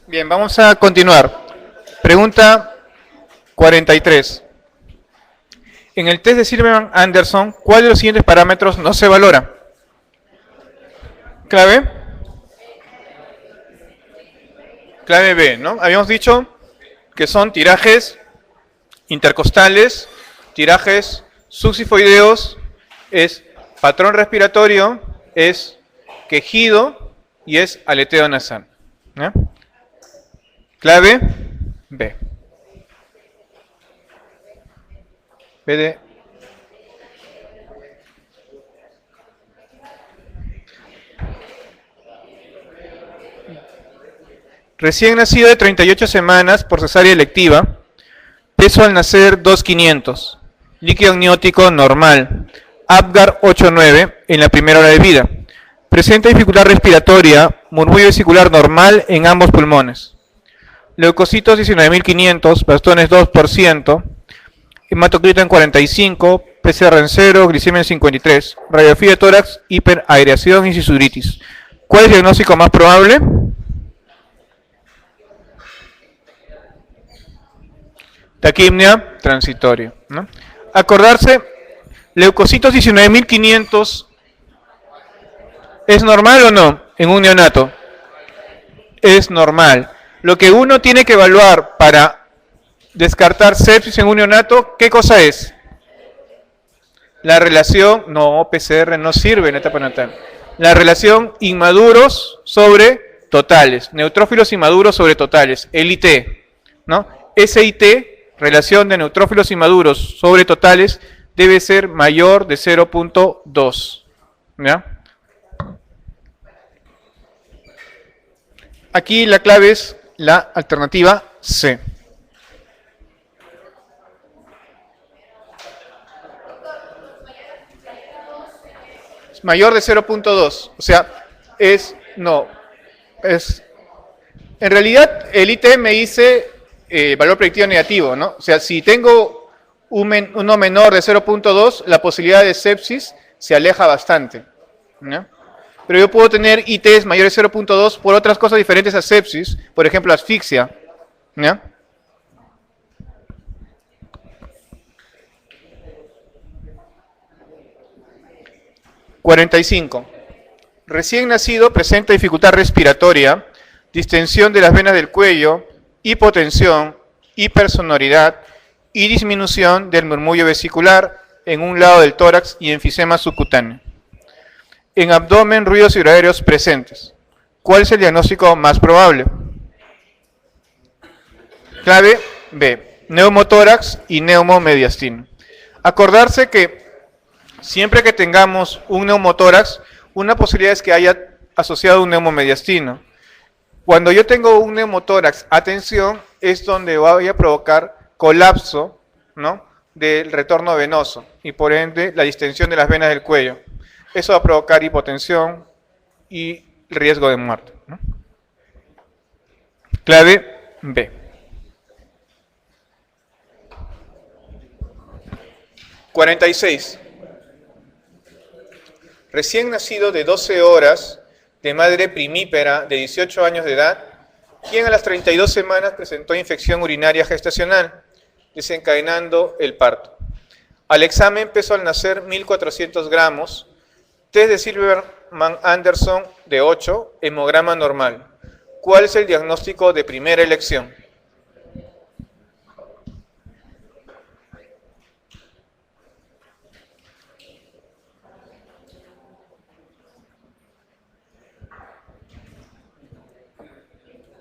Bien, vamos a continuar. Pregunta 43. En el test de Silverman-Anderson, ¿cuál de los siguientes parámetros no se valora? Clave. Clave B, ¿no? Habíamos dicho que son tirajes intercostales, tirajes subsifoideos, es patrón respiratorio, es quejido y es aleteo nasal. ¿Ya? Clave B. B de recién nacido de 38 semanas por cesárea electiva, peso al nacer 2.500, líquido amniótico normal, Apgar 8.9 en la primera hora de vida. Presenta dificultad respiratoria, murmullo vesicular normal en ambos pulmones. Leucocitos 19.500, bastones 2%, hematocrito en 45, PCR en 0, glicemia en 53, radiografía de tórax, hiperaireación y sisuritis. ¿Cuál es el diagnóstico más probable? Taquipnea transitoria, ¿no? Acordarse, leucocitos 19.500, ¿es normal o no en un neonato? Es normal. Lo que uno tiene que evaluar para descartar sepsis en un neonato, ¿qué cosa es? La relación, no, PCR no sirve en la etapa natal. La relación inmaduros sobre totales, neutrófilos inmaduros sobre totales, el IT, ¿no? Ese IT, relación de neutrófilos inmaduros sobre totales, debe ser mayor de 0.2, ¿ya? Aquí la clave es la alternativa C. Es mayor de 0.2, o sea, en realidad el IT me dice valor predictivo negativo, ¿no? O sea, si tengo uno menor de 0.2, la posibilidad de sepsis se aleja bastante, ¿no? Pero yo puedo tener ITs mayores de 0.2 por otras cosas diferentes a sepsis, por ejemplo, asfixia, ¿no? ...45... Recién nacido presenta dificultad respiratoria, distensión de las venas del cuello, hipotensión, hipersonoridad y disminución del murmullo vesicular en un lado del tórax y enfisema subcutáneo. En abdomen, ruidos hidroaéreos presentes. ¿Cuál es el diagnóstico más probable? Clave B, neumotórax y neumomediastino. Acordarse que siempre que tengamos un neumotórax, una posibilidad es que haya asociado un neumomediastino. Cuando yo tengo un neumotórax, atención, es donde voy a provocar colapso, ¿no?, del retorno venoso y por ende la distensión de las venas del cuello. Eso va a provocar hipotensión y riesgo de muerte, ¿no? Clave B. 46. Recién nacido de 12 horas, de madre primípara de 18 años de edad, quien a las 32 semanas presentó infección urinaria gestacional, desencadenando el parto. Al examen pesó al nacer 1.400 gramos, test de Silverman-Anderson de 8, hemograma normal. ¿Cuál es el diagnóstico de primera elección?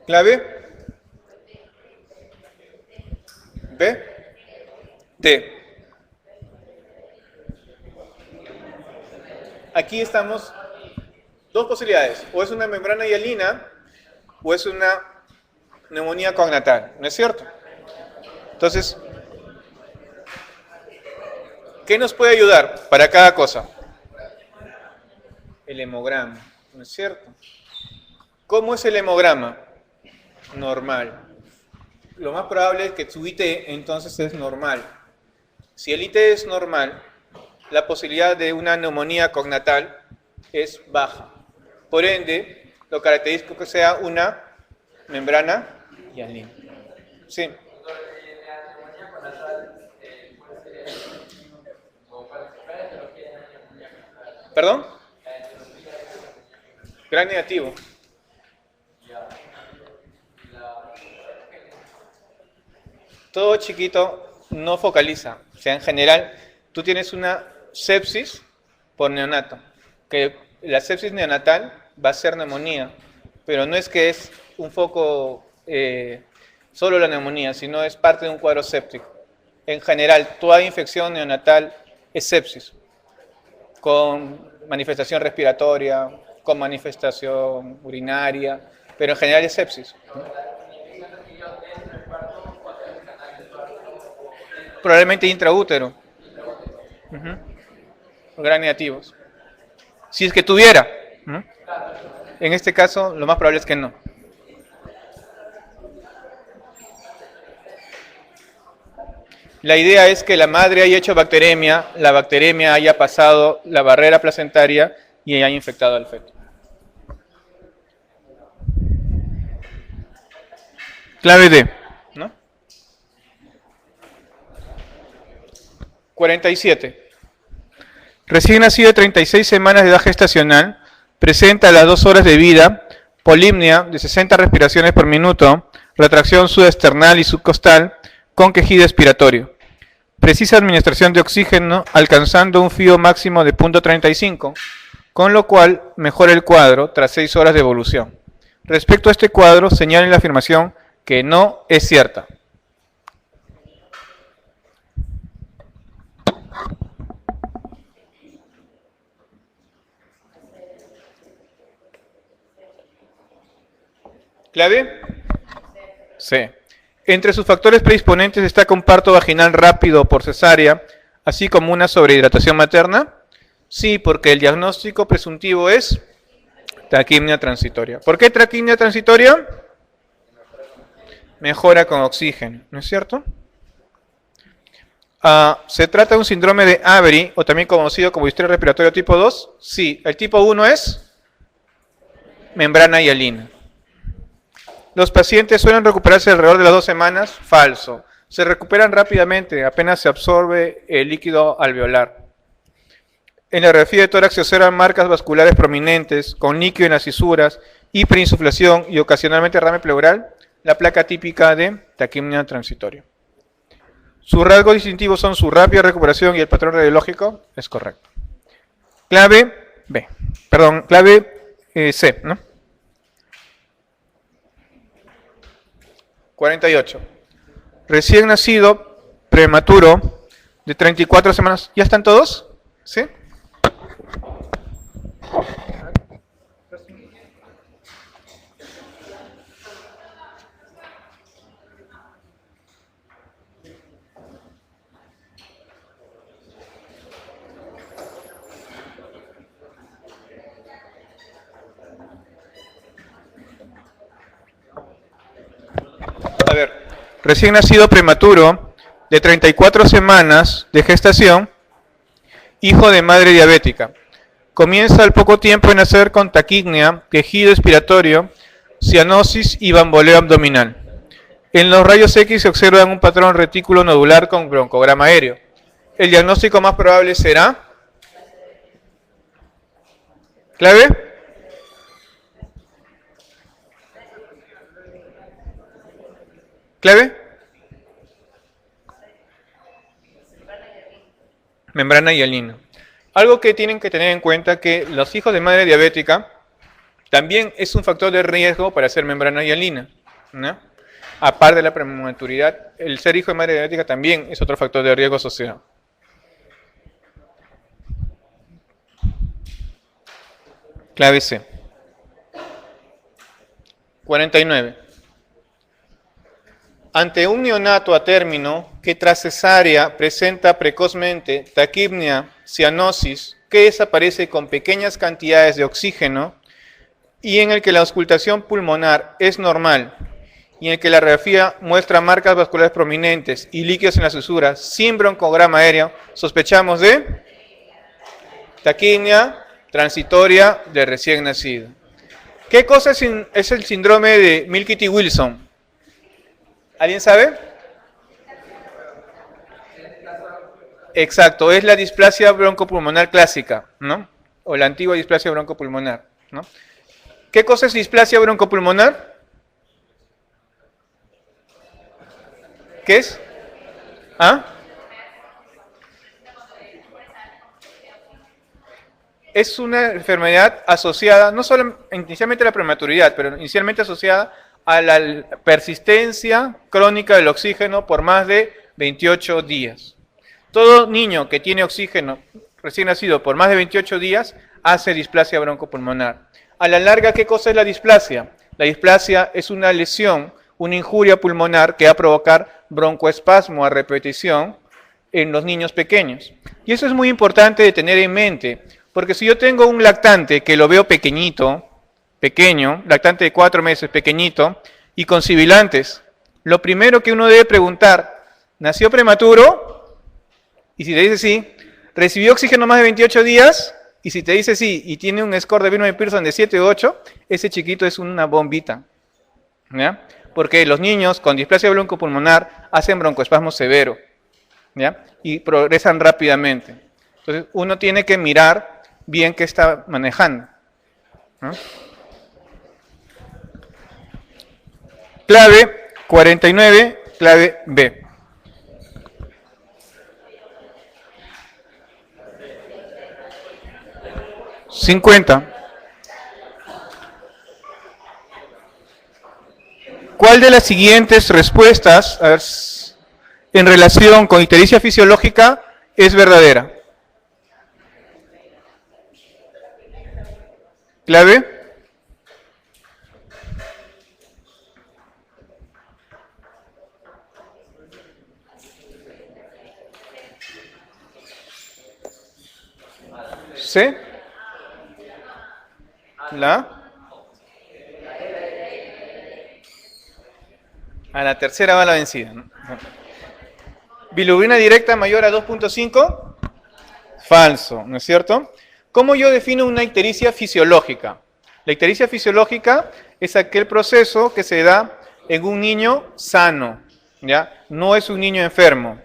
Clave B, D. Aquí estamos, dos posibilidades, o es una membrana hialina o es una neumonía cognatal, ¿no es cierto? Entonces, ¿qué nos puede ayudar para cada cosa? El hemograma, ¿no es cierto? ¿Cómo es el hemograma? Normal. Lo más probable es que su IT entonces es normal. Si el IT es normal, la posibilidad de una neumonía cognatal es baja. Por ende, lo característico es que sea una membrana hialina. Sí. ¿Perdón? Gran negativo. Todo chiquito no focaliza. O sea, en general, tú tienes una sepsis por neonato. Que la sepsis neonatal va a ser neumonía, pero no es que es un foco solo la neumonía, sino es parte de un cuadro séptico. En general, toda infección neonatal es sepsis, con manifestación respiratoria, con manifestación urinaria, pero en general es sepsis. Probablemente intraútero. Gran negativos. Si es que tuviera. En este caso, lo más probable es que no. La idea es que la madre haya hecho bacteremia, la bacteremia haya pasado la barrera placentaria y haya infectado al feto. Clave D, ¿no? 47. Recién nacido de 36 semanas de edad gestacional, presenta a las 2 horas de vida polipnia de 60 respiraciones por minuto, retracción subesternal y subcostal con quejido expiratorio. Precisa administración de oxígeno alcanzando un FIO máximo de 0.35, con lo cual mejora el cuadro tras 6 horas de evolución. Respecto a este cuadro, señalen la afirmación que no es cierta. ¿Clave? Sí. Entre sus factores predisponentes destaca un parto vaginal rápido por cesárea, así como una sobrehidratación materna. Sí, porque el diagnóstico presuntivo es taquimia transitoria. ¿Por qué taquimia transitoria? Mejora con oxígeno, ¿no es cierto? ¿Se trata de un síndrome de Avery, o también conocido como distrés respiratorio tipo 2? Sí. ¿El tipo 1 es? Membrana hialina. ¿Los pacientes suelen recuperarse alrededor de las 2 semanas? Falso. Se recuperan rápidamente, apenas se absorbe el líquido alveolar. En la radiografía de tórax se observan marcas vasculares prominentes, con líquido en las cisuras, hiperinsuflación y ocasionalmente derrame pleural, la placa típica de taquimia transitoria. Sus rasgos distintivos son su rápida recuperación y el patrón radiológico es correcto. Clave B, perdón, clave C, ¿no? 48. Recién nacido, prematuro, de 34 semanas. ¿Ya están todos? ¿Sí? A ver, recién nacido prematuro, de 34 semanas de gestación, hijo de madre diabética. Comienza al poco tiempo de nacer con taquipnea, quejido expiratorio, cianosis y bamboleo abdominal. En los rayos X se observa un patrón retículo nodular con broncograma aéreo. El diagnóstico más probable será... ¿Clave? ¿Clave? Membrana hialina. Algo que tienen que tener en cuenta que los hijos de madre diabética también es un factor de riesgo para hacer membrana hialina, ¿no? Aparte de la prematuridad, el ser hijo de madre diabética también es otro factor de riesgo asociado. Clave C. 49. Ante un neonato a término que tras cesárea presenta precozmente taquipnea, cianosis, que desaparece con pequeñas cantidades de oxígeno y en el que la auscultación pulmonar es normal y en el que la radiografía muestra marcas vasculares prominentes y líquidos en las susuras sin broncograma aéreo, sospechamos de taquipnea transitoria de recién nacido. ¿Qué cosa es el síndrome de Milky-Wilson? ¿Alguien sabe? Exacto, es la displasia broncopulmonar clásica, ¿no? O la antigua displasia broncopulmonar, ¿no? ¿Qué cosa es displasia broncopulmonar? ¿Qué es? ¿Ah? Es una enfermedad asociada, no solo inicialmente a la prematuridad, pero inicialmente asociada a la persistencia crónica del oxígeno por más de 28 días. Todo niño que tiene oxígeno recién nacido por más de 28 días hace displasia broncopulmonar. A la larga, ¿qué cosa es la displasia? La displasia es una lesión, una injuria pulmonar que va a provocar broncoespasmo a repetición en los niños pequeños. Y eso es muy importante de tener en mente, porque si yo tengo un lactante que lo veo pequeñito, pequeño, lactante de 4 meses, pequeñito, y con sibilantes, lo primero que uno debe preguntar, ¿nació prematuro? Y si te dice sí, ¿recibió oxígeno más de 28 días? Y si te dice sí, y tiene un score de Birnbaum-Pearson de 7 u 8, ese chiquito es una bombita, ¿ya? Porque los niños con displasia broncopulmonar hacen broncoespasmo severo, ¿ya? Y progresan rápidamente. Entonces, uno tiene que mirar bien qué está manejando, ¿no? Clave 49, clave B. $50. ¿Cuál de las siguientes respuestas, a ver, en relación con ictericia fisiológica es verdadera? Clave. C. A la tercera va la vencida, ¿no? Bilirrubina directa mayor a 2.5. Falso, ¿no es cierto? ¿Cómo yo defino una ictericia fisiológica? La ictericia fisiológica es aquel proceso que se da en un niño sano, ¿ya? No es un niño enfermo.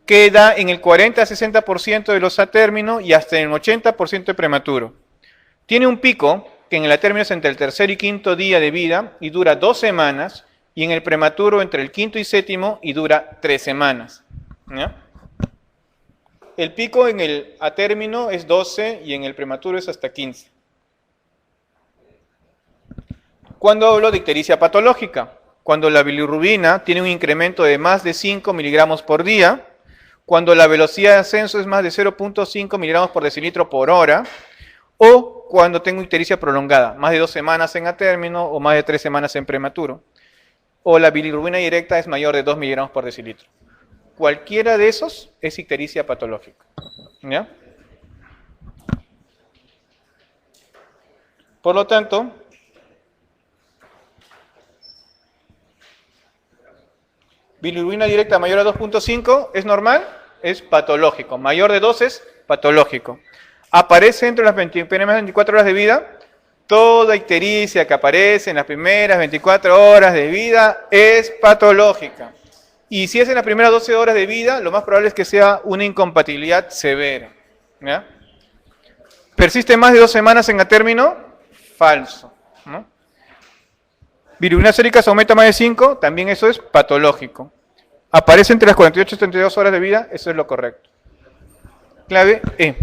Queda en el 40 a 60% de los atérminos y hasta en el 80% de prematuro. Tiene un pico que en el atérmino es entre el tercer y quinto día de vida y dura 2 semanas, y en el prematuro entre el quinto y séptimo y dura 3 semanas, ¿ya? El pico en el atérmino es 12 y en el prematuro es hasta 15. ¿Cuándo hablo de ictericia patológica? Cuando la bilirrubina tiene un incremento de más de 5 miligramos por día, cuando la velocidad de ascenso es más de 0.5 miligramos por decilitro por hora, o cuando tengo ictericia prolongada, más de 2 semanas en atérmino o más de 3 semanas en prematuro, o la bilirrubina directa es mayor de 2 miligramos por decilitro. Cualquiera de esos es ictericia patológica, ¿ya? Por lo tanto, bilirrubina directa mayor a 2.5 es normal, es patológico. Mayor de 2 es patológico. Aparece entre las primeras 24 horas de vida. Toda ictericia que aparece en las primeras 24 horas de vida es patológica. Y si es en las primeras 12 horas de vida, lo más probable es que sea una incompatibilidad severa, ¿ya? ¿Persiste más de 2 semanas en atérmino? Falso, ¿no? Bilirrubina sérica se aumenta más de 5, también eso es patológico. Aparece entre las 48 y 32 horas de vida, eso es lo correcto. Clave E.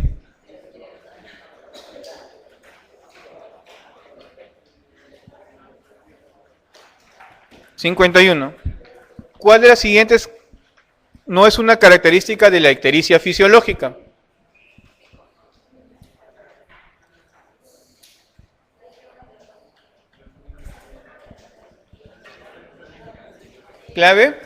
$51. ¿Cuál de las siguientes no es una característica de la ictericia fisiológica? Clave.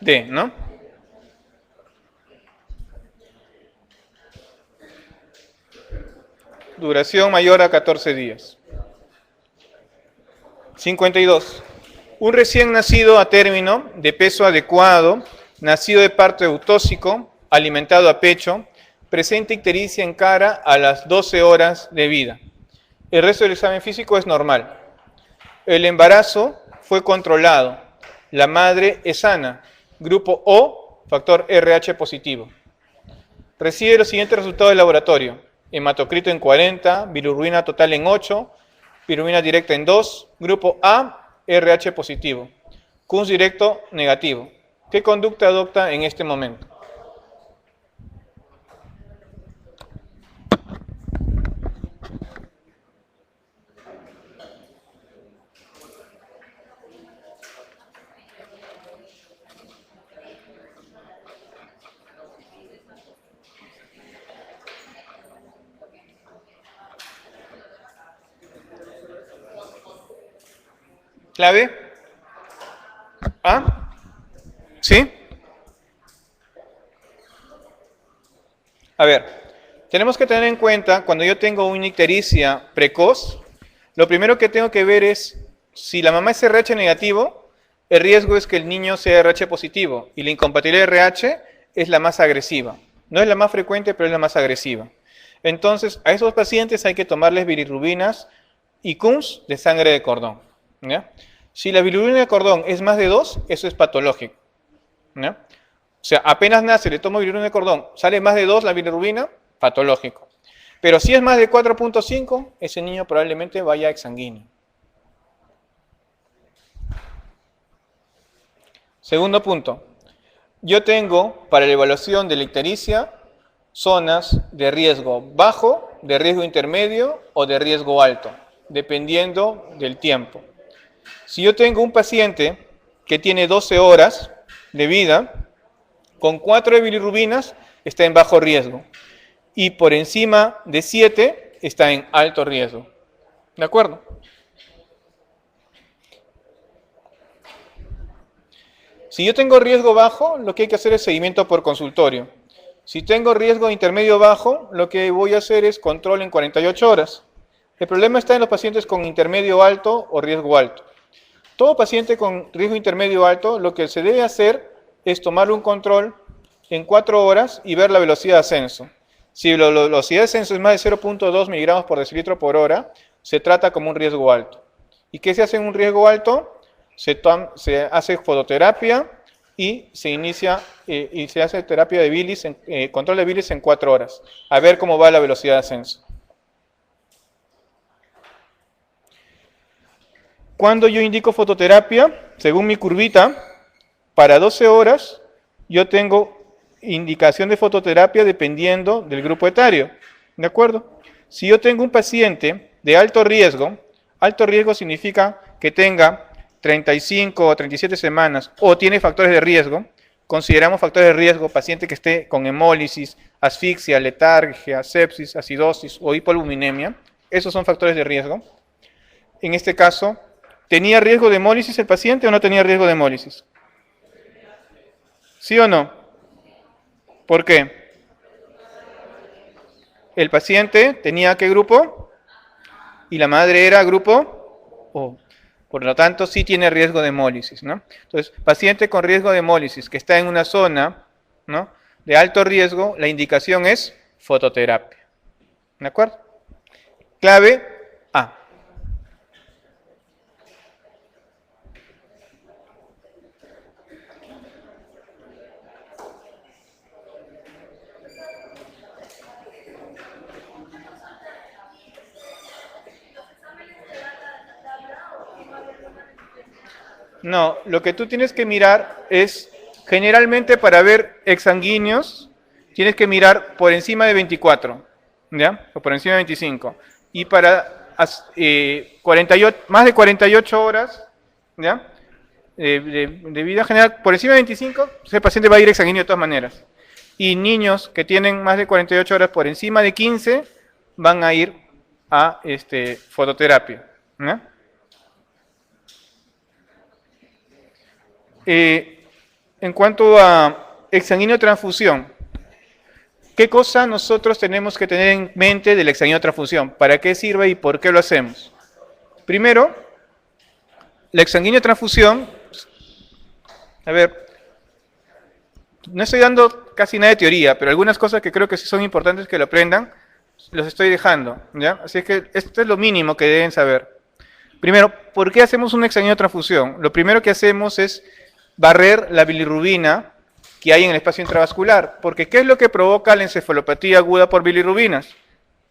D, ¿no? Duración mayor a 14 días. 52. Un recién nacido a término, de peso adecuado, nacido de parto eutóxico, alimentado a pecho, presenta ictericia en cara a las 12 horas de vida. El resto del examen físico es normal. El embarazo fue controlado. La madre es sana. Grupo O, factor RH positivo. Recibe los siguientes resultados del laboratorio. Hematocrito en 40, bilirrubina total en 8, bilirrubina directa en 2. Grupo A, RH positivo. Kunz directo negativo. ¿Qué conducta adopta en este momento? ¿Clave? ¿Ah? ¿Sí? A ver, tenemos que tener en cuenta, cuando yo tengo una ictericia precoz, lo primero que tengo que ver es, si la mamá es RH negativo, el riesgo es que el niño sea RH positivo, y la incompatibilidad de RH es la más agresiva. No es la más frecuente, pero es la más agresiva. Entonces, a esos pacientes hay que tomarles bilirrubinas y Kunz de sangre de cordón, ¿ya? Si la bilirrubina de cordón es más de 2, eso es patológico, ¿ya? O sea, apenas nace, le tomo bilirrubina de cordón, sale más de 2 la bilirrubina, patológico. Pero si es más de 4.5, ese niño probablemente vaya exsanguíneo. Segundo punto. Yo tengo, para la evaluación de la ictericia, zonas de riesgo bajo, de riesgo intermedio o de riesgo alto, dependiendo del tiempo. Si yo tengo un paciente que tiene 12 horas de vida, con 4 de bilirrubinas está en bajo riesgo y por encima de 7 está en alto riesgo. ¿De acuerdo? Si yo tengo riesgo bajo, lo que hay que hacer es seguimiento por consultorio. Si tengo riesgo intermedio bajo, lo que voy a hacer es control en 48 horas. El problema está en los pacientes con intermedio alto o riesgo alto. Todo paciente con riesgo intermedio alto, lo que se debe hacer es tomarle un control en 4 horas y ver la velocidad de ascenso. Si la velocidad de ascenso es más de 0.2 miligramos por decilitro por hora, se trata como un riesgo alto. ¿Y qué se hace en un riesgo alto? Se hace fototerapia y se inicia y se hace terapia de bilis, control de bilis en 4 horas, a ver cómo va la velocidad de ascenso. Cuando yo indico fototerapia, según mi curvita, para 12 horas yo tengo indicación de fototerapia dependiendo del grupo etario. ¿De acuerdo? Si yo tengo un paciente de alto riesgo significa que tenga 35 o 37 semanas o tiene factores de riesgo, consideramos factores de riesgo paciente que esté con hemólisis, asfixia, letargia, sepsis, acidosis o hipoalbuminemia. Esos son factores de riesgo. En este caso, ¿tenía riesgo de hemólisis el paciente o no tenía riesgo de hemólisis? ¿Sí o no? ¿Por qué? El paciente tenía ¿qué grupo? Y la madre era grupo O. Por lo tanto, sí tiene riesgo de hemólisis, ¿no? Entonces, paciente con riesgo de hemólisis que está en una zona, ¿no?, de alto riesgo, la indicación es fototerapia. ¿De acuerdo? Clave A. No, lo que tú tienes que mirar es, generalmente para ver exsanguíneos, tienes que mirar por encima de 24, ¿ya? O por encima de 25. Y para 48, más de 48 horas, ¿ya?, de vida general, por encima de 25, ese paciente va a ir exsanguíneo de todas maneras. Y niños que tienen más de 48 horas por encima de 15, van a ir a fototerapia, ¿ya? En cuanto a exsanguíneo transfusión, ¿qué cosa nosotros tenemos que tener en mente del exsanguíneo transfusión? ¿Para qué sirve y por qué lo hacemos? Primero, la exsanguíneo transfusión, a ver, No estoy dando casi nada de teoría, pero algunas cosas que creo que sí son importantes que lo aprendan, los estoy dejando, ¿ya? Así que esto es lo mínimo que deben saber. Primero, ¿por qué hacemos una exanguinotransfusión? Lo primero que hacemos es barrer la bilirrubina que hay en el espacio intravascular, porque ¿qué es lo que provoca la encefalopatía aguda por bilirrubinas?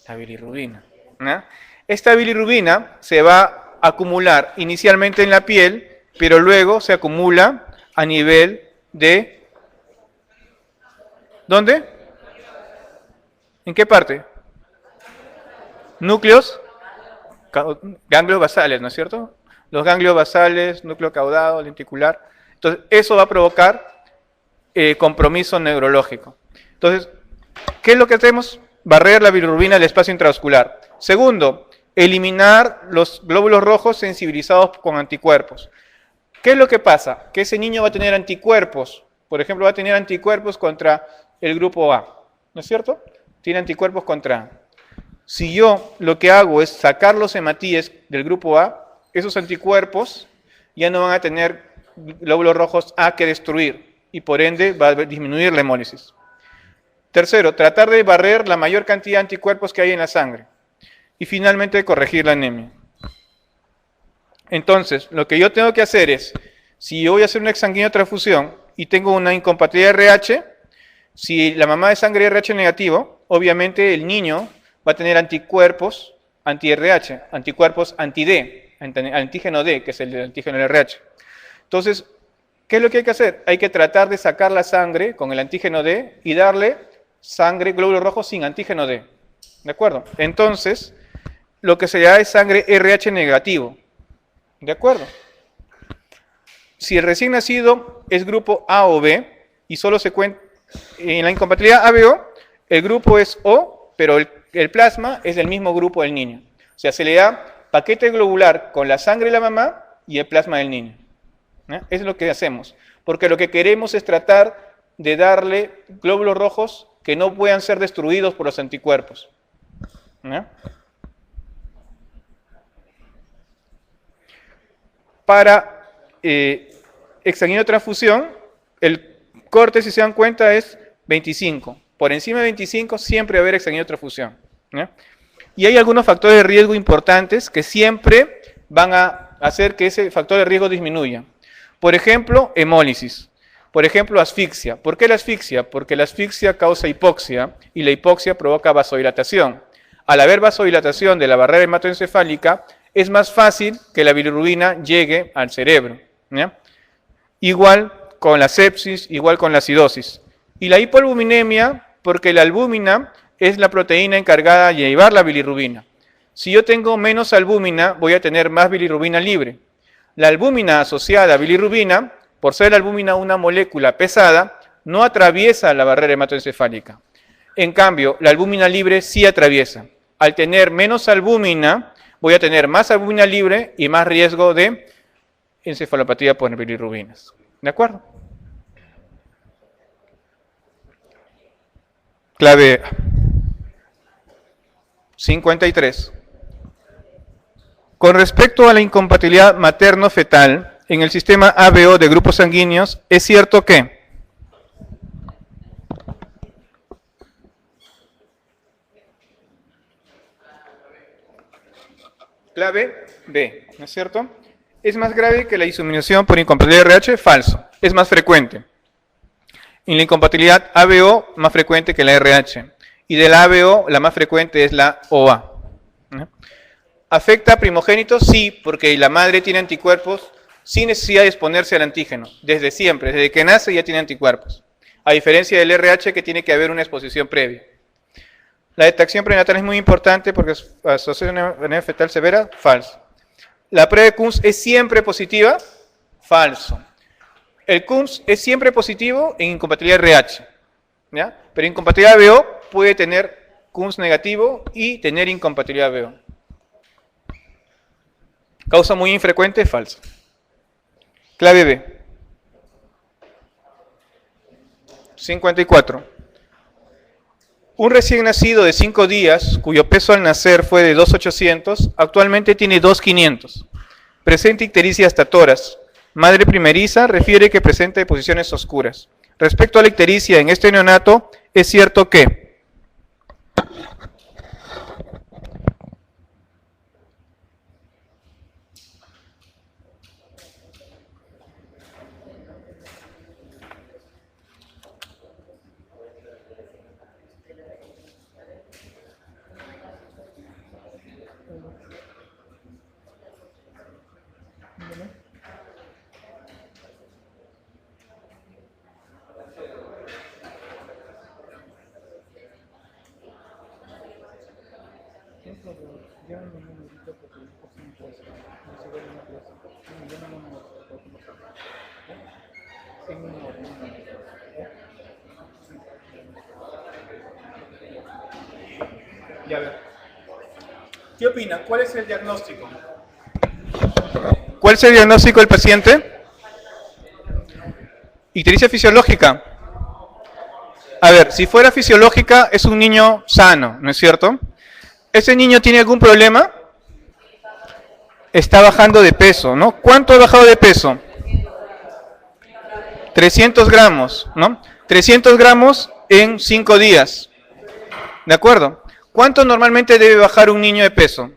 La bilirrubina, ¿no? Esta bilirrubina se va a acumular inicialmente en la piel, pero luego se acumula a nivel de... ¿Dónde? ¿En qué parte? Núcleos, ganglios basales, ¿no es cierto? Los ganglios basales, núcleo caudado, lenticular. Entonces, eso va a provocar compromiso neurológico. Entonces, ¿qué es lo que hacemos? Barrer la bilirrubina del espacio intravascular. Segundo, eliminar los glóbulos rojos sensibilizados con anticuerpos. ¿Qué es lo que pasa? Que ese niño va a tener anticuerpos. Por ejemplo, va a tener anticuerpos contra el grupo A. ¿No es cierto? Tiene anticuerpos contra A. Si yo lo que hago es sacar los hematíes del grupo A, esos anticuerpos ya no van a tener glóbulos rojos A que destruir y por ende va a disminuir la hemólisis. Tercero, tratar de barrer la mayor cantidad de anticuerpos que hay en la sangre. Y finalmente, corregir la anemia. Entonces, lo que yo tengo que hacer es, si yo voy a hacer una exsanguinotransfusión y tengo una incompatibilidad RH, si la mamá es sangre RH negativo, obviamente el niño va a tener anticuerpos anti-RH, anticuerpos anti-D, antígeno D, que es el antígeno RH. Entonces, ¿qué es lo que hay que hacer? Hay que tratar de sacar la sangre con el antígeno D y darle sangre, glóbulos rojos sin antígeno D. ¿De acuerdo? Entonces, lo que se da es sangre RH negativo. ¿De acuerdo? Si el recién nacido es grupo A o B y solo se cuenta en la incompatibilidad ABO, el grupo es O, pero el plasma es del mismo grupo del niño. O sea, se le da paquete globular con la sangre de la mamá y el plasma del niño. ¿Eh? Eso es lo que hacemos. Porque lo que queremos es tratar de darle glóbulos rojos que no puedan ser destruidos por los anticuerpos. ¿Eh? Para exsanguinotransfusión, el corte, si se dan cuenta, es 25. Por encima de 25 siempre va a haber exsanguinotransfusión. ¿Eh? Y hay algunos factores de riesgo importantes que siempre van a hacer que ese factor de riesgo disminuya. Por ejemplo, hemólisis. Por ejemplo, asfixia. ¿Por qué la asfixia? Porque la asfixia causa hipoxia y la hipoxia provoca vasodilatación. Al haber vasodilatación de la barrera hematoencefálica, es más fácil que la bilirrubina llegue al cerebro. ¿Ya? Igual con la sepsis, igual con la acidosis. Y la hipoalbuminemia, porque la albúmina es la proteína encargada de llevar la bilirrubina. Si yo tengo menos albúmina, voy a tener más bilirrubina libre. La albúmina asociada a bilirrubina, por ser la albúmina una molécula pesada, no atraviesa la barrera hematoencefálica. En cambio, la albúmina libre sí atraviesa. Al tener menos albúmina, voy a tener más albúmina libre y más riesgo de encefalopatía por bilirrubinas. ¿De acuerdo? Clave 53. Con respecto a la incompatibilidad materno-fetal en el sistema ABO de grupos sanguíneos, es cierto que clave B, ¿no es cierto? Es más grave que la inseminación por incompatibilidad RH, falso. Es más frecuente. En la incompatibilidad ABO, más frecuente que la RH. Y de la ABO, la más frecuente es la OA. ¿No? ¿Afecta a primogénitos? Sí, porque la madre tiene anticuerpos sin necesidad de exponerse al antígeno. Desde siempre, desde que nace ya tiene anticuerpos. A diferencia del RH, que tiene que haber una exposición previa. La detección prenatal es muy importante porque asocia una anemia fetal severa, falso. ¿La prueba de Kunz es siempre positiva? Falso. El Kunz es siempre positivo en incompatibilidad RH, ¿ya? Pero incompatibilidad ABO puede tener Kunz negativo y tener incompatibilidad ABO. Causa muy infrecuente, falso. Clave B. 54. Un recién nacido de 5 días, cuyo peso al nacer fue de 2.800, actualmente tiene 2.500. Presenta ictericia hasta toras. Madre primeriza refiere que presenta deposiciones oscuras. Respecto a la ictericia en este neonato, es cierto que ya ver. ¿Qué opina? ¿Cuál es el diagnóstico? ¿Cuál es el diagnóstico del paciente? Ictericia fisiológica. A ver, si fuera fisiológica es un niño sano, ¿no es cierto? ¿Ese niño tiene algún problema? Está bajando de peso, ¿no? ¿Cuánto ha bajado de peso? 300 gramos, ¿no? 300 gramos en 5 días. ¿De acuerdo? ¿Cuánto normalmente debe bajar un niño de peso?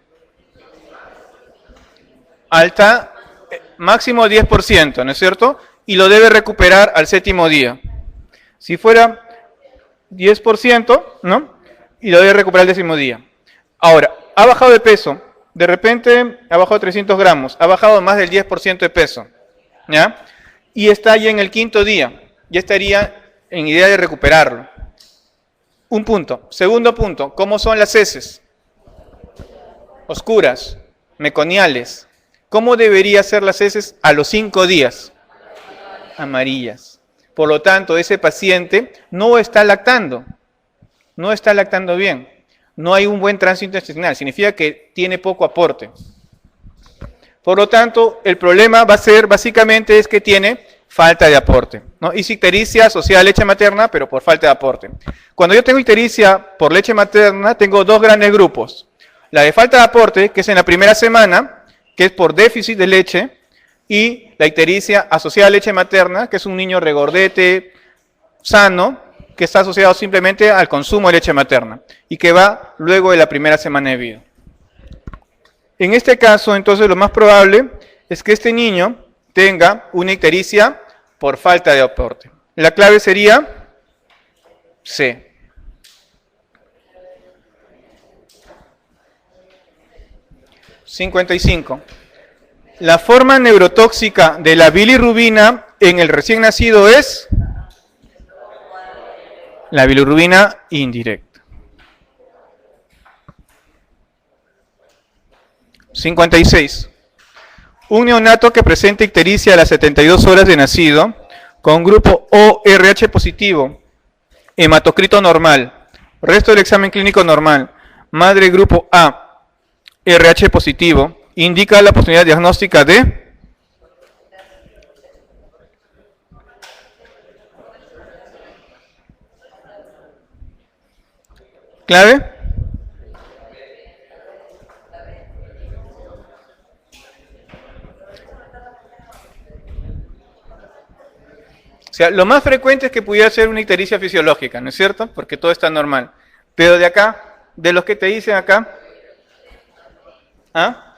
Alta, máximo 10%, ¿no es cierto? Y lo debe recuperar al 7º día. Si fuera 10%, ¿no? Y lo debe recuperar al 10º día. Ahora, ha bajado de peso. De repente ha bajado 300 gramos. Ha bajado más del 10% de peso. ¿Ya? Y está ya en el 5º día. Ya estaría en idea de recuperarlo. Un punto. Segundo punto. ¿Cómo son las heces? Oscuras, meconiales. ¿Cómo debería ser las heces a los 5 días? Amarillas. Por lo tanto, ese paciente no está lactando. No está lactando bien. No hay un buen tránsito intestinal. Significa que tiene poco aporte. Por lo tanto, el problema va a ser básicamente es que tiene falta de aporte, ¿no? Y ictericia asociada a leche materna, pero por falta de aporte. Cuando yo tengo ictericia por leche materna, tengo dos grandes grupos. La de falta de aporte, que es en la primera semana, que es por déficit de leche, y la ictericia asociada a leche materna, que es un niño regordete, sano, que está asociado simplemente al consumo de leche materna, y que va luego de la primera semana de vida. En este caso, entonces, lo más probable es que este niño tenga una ictericia por falta de aporte. La clave sería C. (55) La forma neurotóxica de la bilirrubina en el recién nacido es la bilirrubina indirecta. 56. Un neonato que presenta ictericia a las 72 horas de nacido, con grupo ORH positivo, hematocrito normal, resto del examen clínico normal, madre grupo A, RH positivo, indica la posibilidad diagnóstica de clave. O sea, lo más frecuente es que pudiera ser una ictericia fisiológica, ¿no es cierto? Porque todo está normal. Pero de acá, de los que te dicen acá, ¿ah?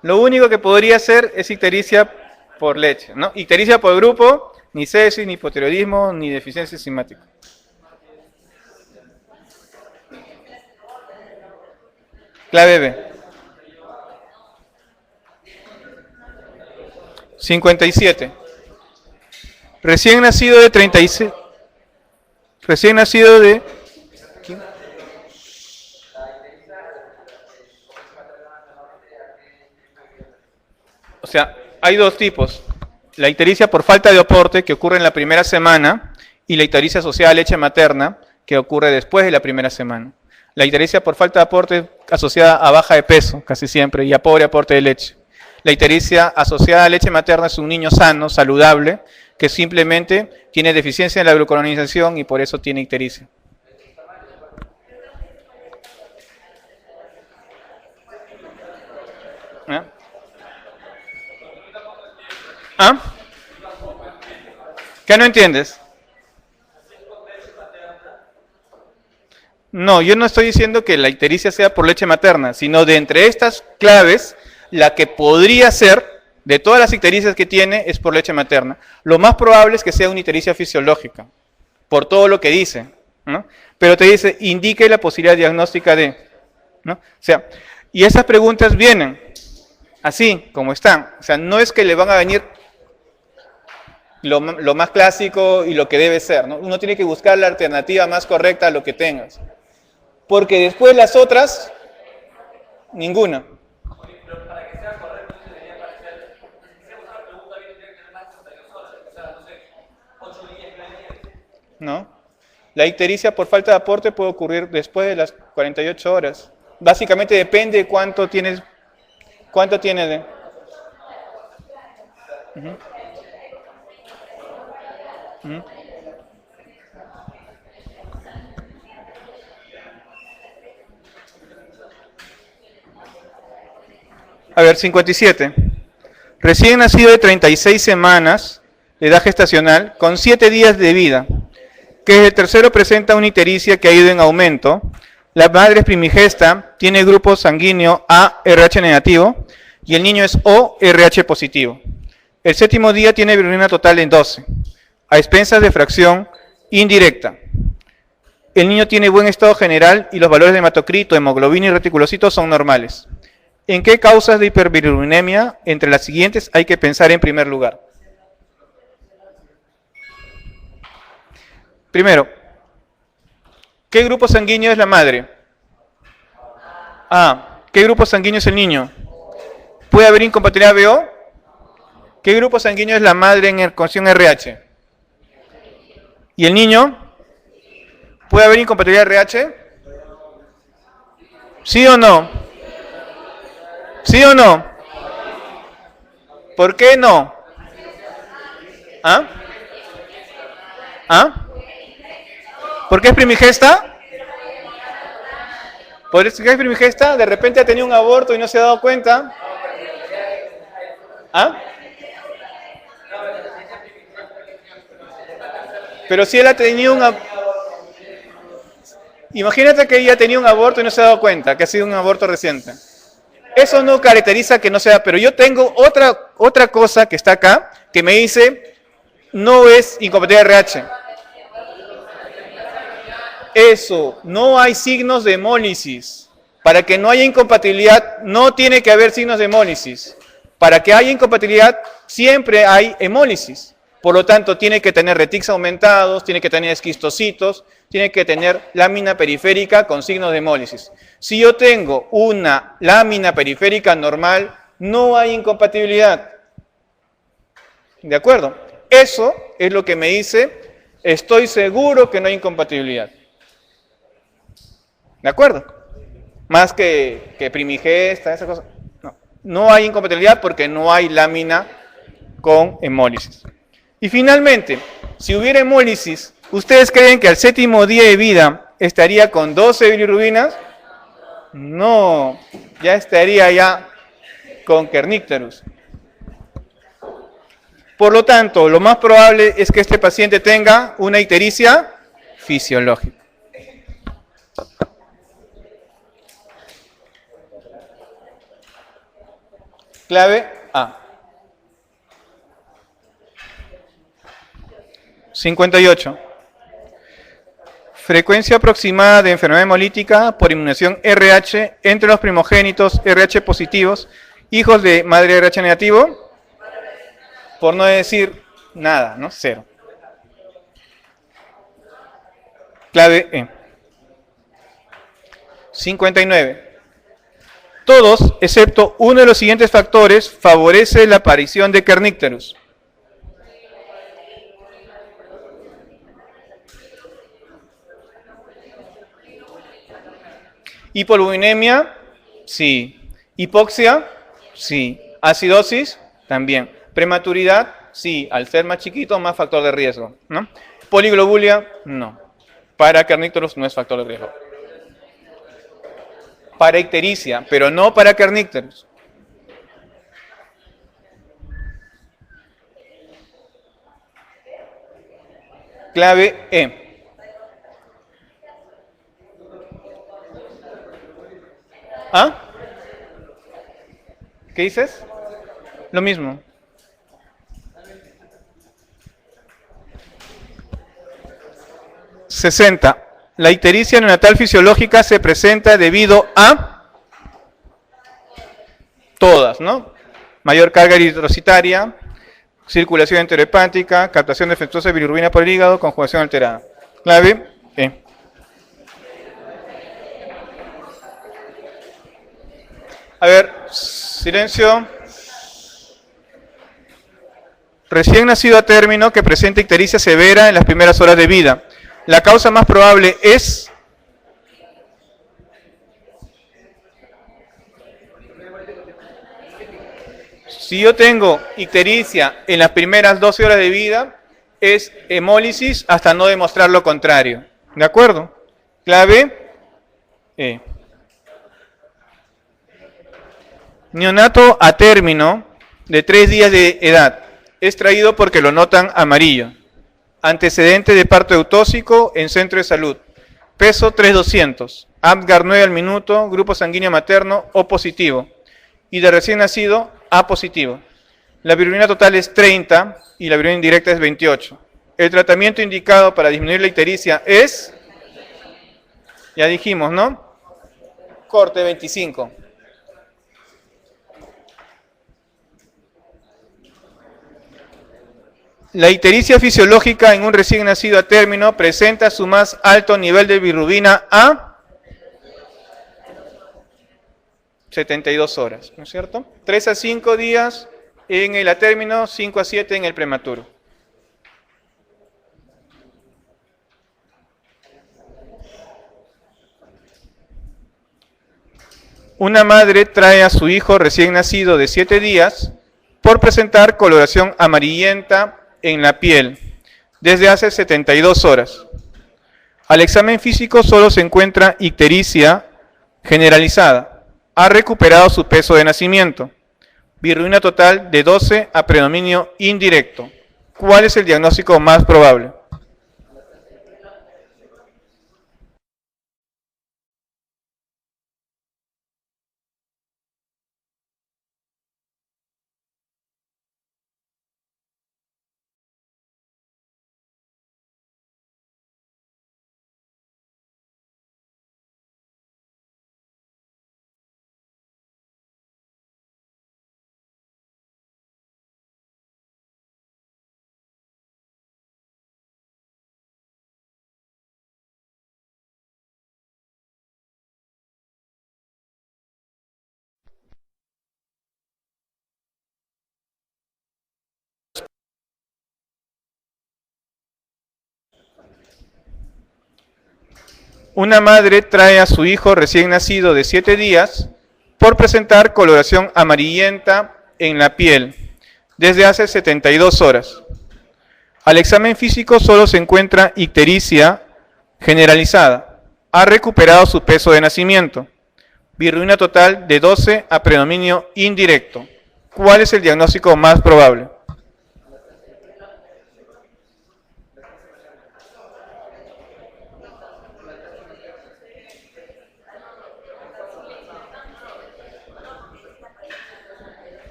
Lo único que podría ser es ictericia por leche, ¿no? Ictericia por grupo, ni sepsis, ni hipotiroidismo, ni deficiencia enzimática. Clave B. 57. Recién nacido de 36. Recién nacido de... O sea, hay dos tipos. La ictericia por falta de aporte, que ocurre en la primera semana, y la ictericia asociada a leche materna, que ocurre después de la primera semana. La ictericia por falta de aporte asociada a baja de peso, casi siempre, y a pobre aporte de leche. La ictericia asociada a leche materna es un niño sano, saludable, que simplemente tiene deficiencia en la glucuronización y por eso tiene ictericia. ¿Ah? ¿Qué no entiendes? No, yo no estoy diciendo que la ictericia sea por leche materna, sino de entre estas claves, la que podría ser, de todas las ictericias que tiene, es por leche materna. Lo más probable es que sea una ictericia fisiológica, por todo lo que dice, ¿no? Pero te dice, indique la posibilidad diagnóstica de, ¿no? O sea, y esas preguntas vienen así, como están. O sea, no es que le van a venir lo más clásico y lo que debe ser, ¿no? Uno tiene que buscar la alternativa más correcta a lo que tengas. Porque después las otras, ninguna. ¿No? La ictericia por falta de aporte puede ocurrir después de las 48 horas. Básicamente depende de cuánto tienes de... Uh-huh. Uh-huh. A ver, 57. Recién nacido de 36 semanas de edad gestacional, con 7 días de vida, que desde el tercero presenta una ictericia que ha ido en aumento. La madre es primigesta, tiene grupo sanguíneo A, RH negativo, y el niño es O, RH positivo. El séptimo día tiene bilirrubina total en 12, a expensas de fracción indirecta. El niño tiene buen estado general y los valores de hematocrito, hemoglobina y reticulocitos son normales. ¿En qué causas de hiperbilirubinemia entre las siguientes hay que pensar en primer lugar? Primero, ¿qué grupo sanguíneo es la madre? A. ¿Qué grupo sanguíneo es el niño? ¿Puede haber incompatibilidad BO? ¿Qué grupo sanguíneo es la madre en condición RH? ¿Y el niño? ¿Puede haber incompatibilidad RH? ¿Sí o no? ¿Sí o no? ¿Por qué no? ¿Ah? ¿Ah? ¿Por qué es primigesta? ¿Por qué es primigesta? De repente ha tenido un aborto y no se ha dado cuenta. ¿Ah? Pero si él ha tenido un... Imagínate que ella tenía un aborto y no se ha dado cuenta, que ha sido un aborto reciente. Eso no caracteriza que no sea, pero yo tengo otra cosa que está acá, que me dice, no es incompatibilidad RH. Eso, no hay signos de hemólisis. Para que no haya incompatibilidad, no tiene que haber signos de hemólisis. Para que haya incompatibilidad, siempre hay hemólisis. Por lo tanto, tiene que tener retics aumentados, tiene que tener esquistocitos, tiene que tener lámina periférica con signos de hemólisis. Si yo tengo una lámina periférica normal, no hay incompatibilidad. ¿De acuerdo? Eso es lo que me dice, estoy seguro que no hay incompatibilidad. ¿De acuerdo? Más que primigesta, esa cosa. No, no hay incompatibilidad porque no hay lámina con hemólisis. Y finalmente, si hubiera hemólisis, ¿ustedes creen que al séptimo día de vida estaría con 12 bilirrubinas? No, ya estaría ya con kernicterus. Por lo tanto, lo más probable es que este paciente tenga una ictericia fisiológica. Clave A. 58. Frecuencia aproximada de enfermedad hemolítica por inmunización RH entre los primogénitos RH positivos, hijos de madre RH negativo, por no decir nada, ¿no? 0. Clave E. 59. Todos, excepto uno de los siguientes factores, favorece la aparición de kernicterus. Hipolirubinemia, sí. Hipoxia, sí. Acidosis, también. Prematuridad, sí. Al ser más chiquito, más factor de riesgo, ¿no? Poliglobulia, no. Para kernicterus no es factor de riesgo. Para ictericia, pero no para kernicterus. Clave E. ¿Ah? ¿Qué dices? Lo mismo. ¡60! La ictericia neonatal fisiológica se presenta debido a todas, ¿no? Mayor carga eritrocitaria, circulación enterohepática, captación defectuosa de bilirrubina por el hígado, conjugación alterada. Clave E. A ver, silencio. Recién nacido a término que presenta ictericia severa en las primeras horas de vida. La causa más probable es... Si yo tengo ictericia en las primeras 12 horas de vida, es hemólisis hasta no demostrar lo contrario. ¿De acuerdo? Clave E. Neonato a término de 3 días de edad. Es traído porque lo notan amarillo. Antecedente de parto eutóxico en centro de salud. Peso 3,200. Apgar 9 al minuto. Grupo sanguíneo materno O positivo. Y de recién nacido A positivo. La bilirrubina total es 30 y la bilirrubina indirecta es 28. El tratamiento indicado para disminuir la ictericia es... Ya dijimos, ¿no? Corte 25. La ictericia fisiológica en un recién nacido a término presenta su más alto nivel de bilirrubina a 72 horas, ¿no es cierto? 3 a 5 días en el a término, 5 a 7 en el prematuro. Una madre trae a su hijo recién nacido de 7 días por presentar coloración amarillenta en la piel desde hace 72 horas. Al examen físico solo se encuentra ictericia generalizada. Ha recuperado su peso de nacimiento. Bilirrubina total de 12 a predominio indirecto. ¿Cuál es el diagnóstico más probable? Una madre trae a su hijo recién nacido de 7 días por presentar coloración amarillenta en la piel desde hace 72 horas. Al examen físico solo se encuentra ictericia generalizada. Ha recuperado su peso de nacimiento. Bilirrubina total de 12 a predominio indirecto. ¿Cuál es el diagnóstico más probable?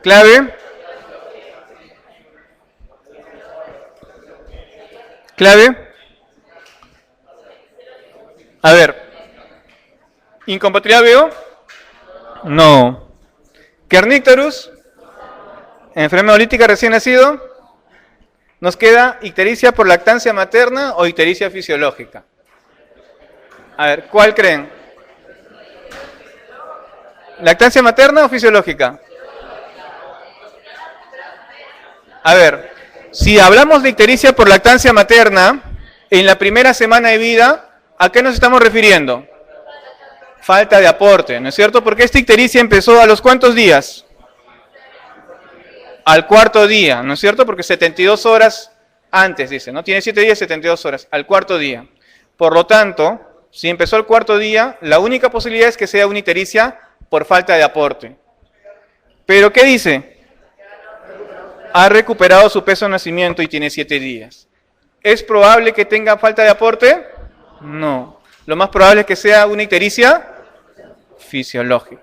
Clave. Clave. A ver. ¿Incompatibilidad veo? No. ¿Kernicterus? ¿Enfermedad olítica recién nacido? Nos queda ictericia por lactancia materna o ictericia fisiológica. A ver, ¿cuál creen? ¿Lactancia materna o fisiológica? A ver, si hablamos de ictericia por lactancia materna, en la primera semana de vida, ¿a qué nos estamos refiriendo? Falta de aporte, ¿no es cierto? Porque esta ictericia empezó ¿a los cuántos días? Al cuarto día, ¿no es cierto? Porque 72 horas antes, dice, ¿no? Tiene 7 días, 72 horas, al cuarto día. Por lo tanto, Si empezó el cuarto día, la única posibilidad es que sea una ictericia por falta de aporte. ¿Pero qué dice? Ha recuperado su peso de nacimiento y tiene 7 días. ¿Es probable que tenga falta de aporte? No. Lo más probable es que sea una ictericia fisiológica.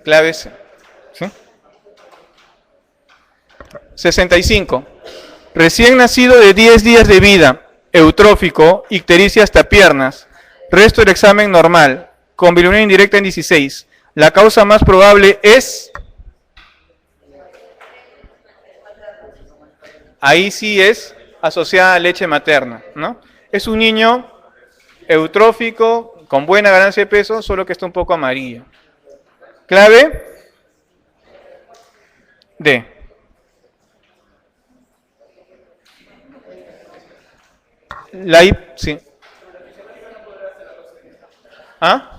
Clave C. ¿Sí? 65. Recién nacido de 10 días de vida, eutrófico, ictericia hasta piernas, resto del examen normal, con bilirrubina indirecta en 16. La causa más probable es... Ahí sí es asociada a leche materna, ¿no? Es un niño eutrófico, con buena ganancia de peso, solo que está un poco amarillo. Clave D. Sí. ¿Ah?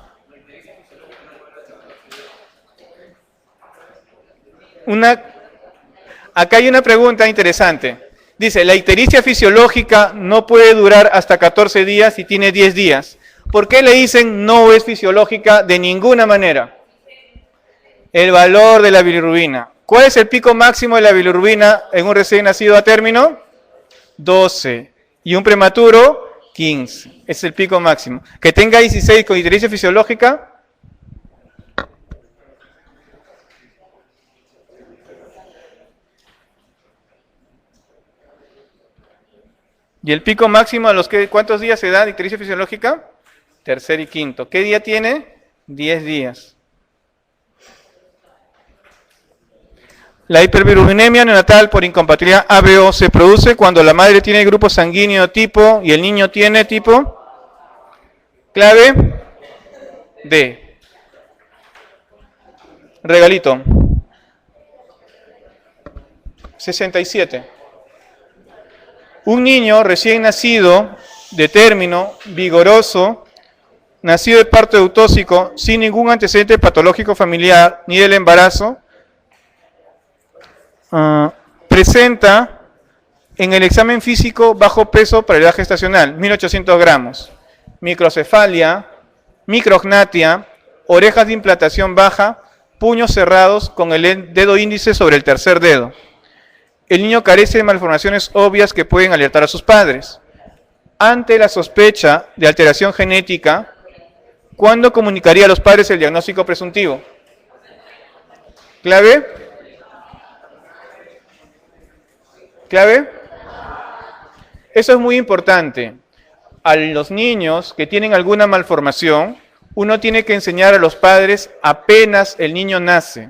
Acá hay una pregunta interesante. Dice, la ictericia fisiológica no puede durar hasta 14 días y tiene 10 días. ¿Por qué le dicen no es fisiológica de ninguna manera? El valor de la bilirrubina. ¿Cuál es el pico máximo de la bilirrubina en un recién nacido a término? 12. Y un prematuro, 15. Ese es el pico máximo. Que tenga 16 con ictericia fisiológica. ¿Y el pico máximo a los que cuántos días se da de ictericia fisiológica? Tercer y quinto. ¿Qué día tiene? 10 días. La hiperbilirubinemia neonatal por incompatibilidad ABO se produce cuando la madre tiene grupo sanguíneo tipo y el niño tiene tipo. Clave D. Regalito. 67. Un niño recién nacido, de término, vigoroso, nacido de parto eutóxico, sin ningún antecedente patológico familiar ni del embarazo, presenta en el examen físico bajo peso para la edad gestacional, 1800 gramos, microcefalia, micrognatia, orejas de implantación baja, puños cerrados con el dedo índice sobre el tercer dedo. El niño carece de malformaciones obvias que pueden alertar a sus padres. Ante la sospecha de alteración genética, ¿cuándo comunicaría a los padres el diagnóstico presuntivo? ¿Clave? ¿Clave? Eso es muy importante. A los niños que tienen alguna malformación, uno tiene que enseñar a los padres apenas el niño nace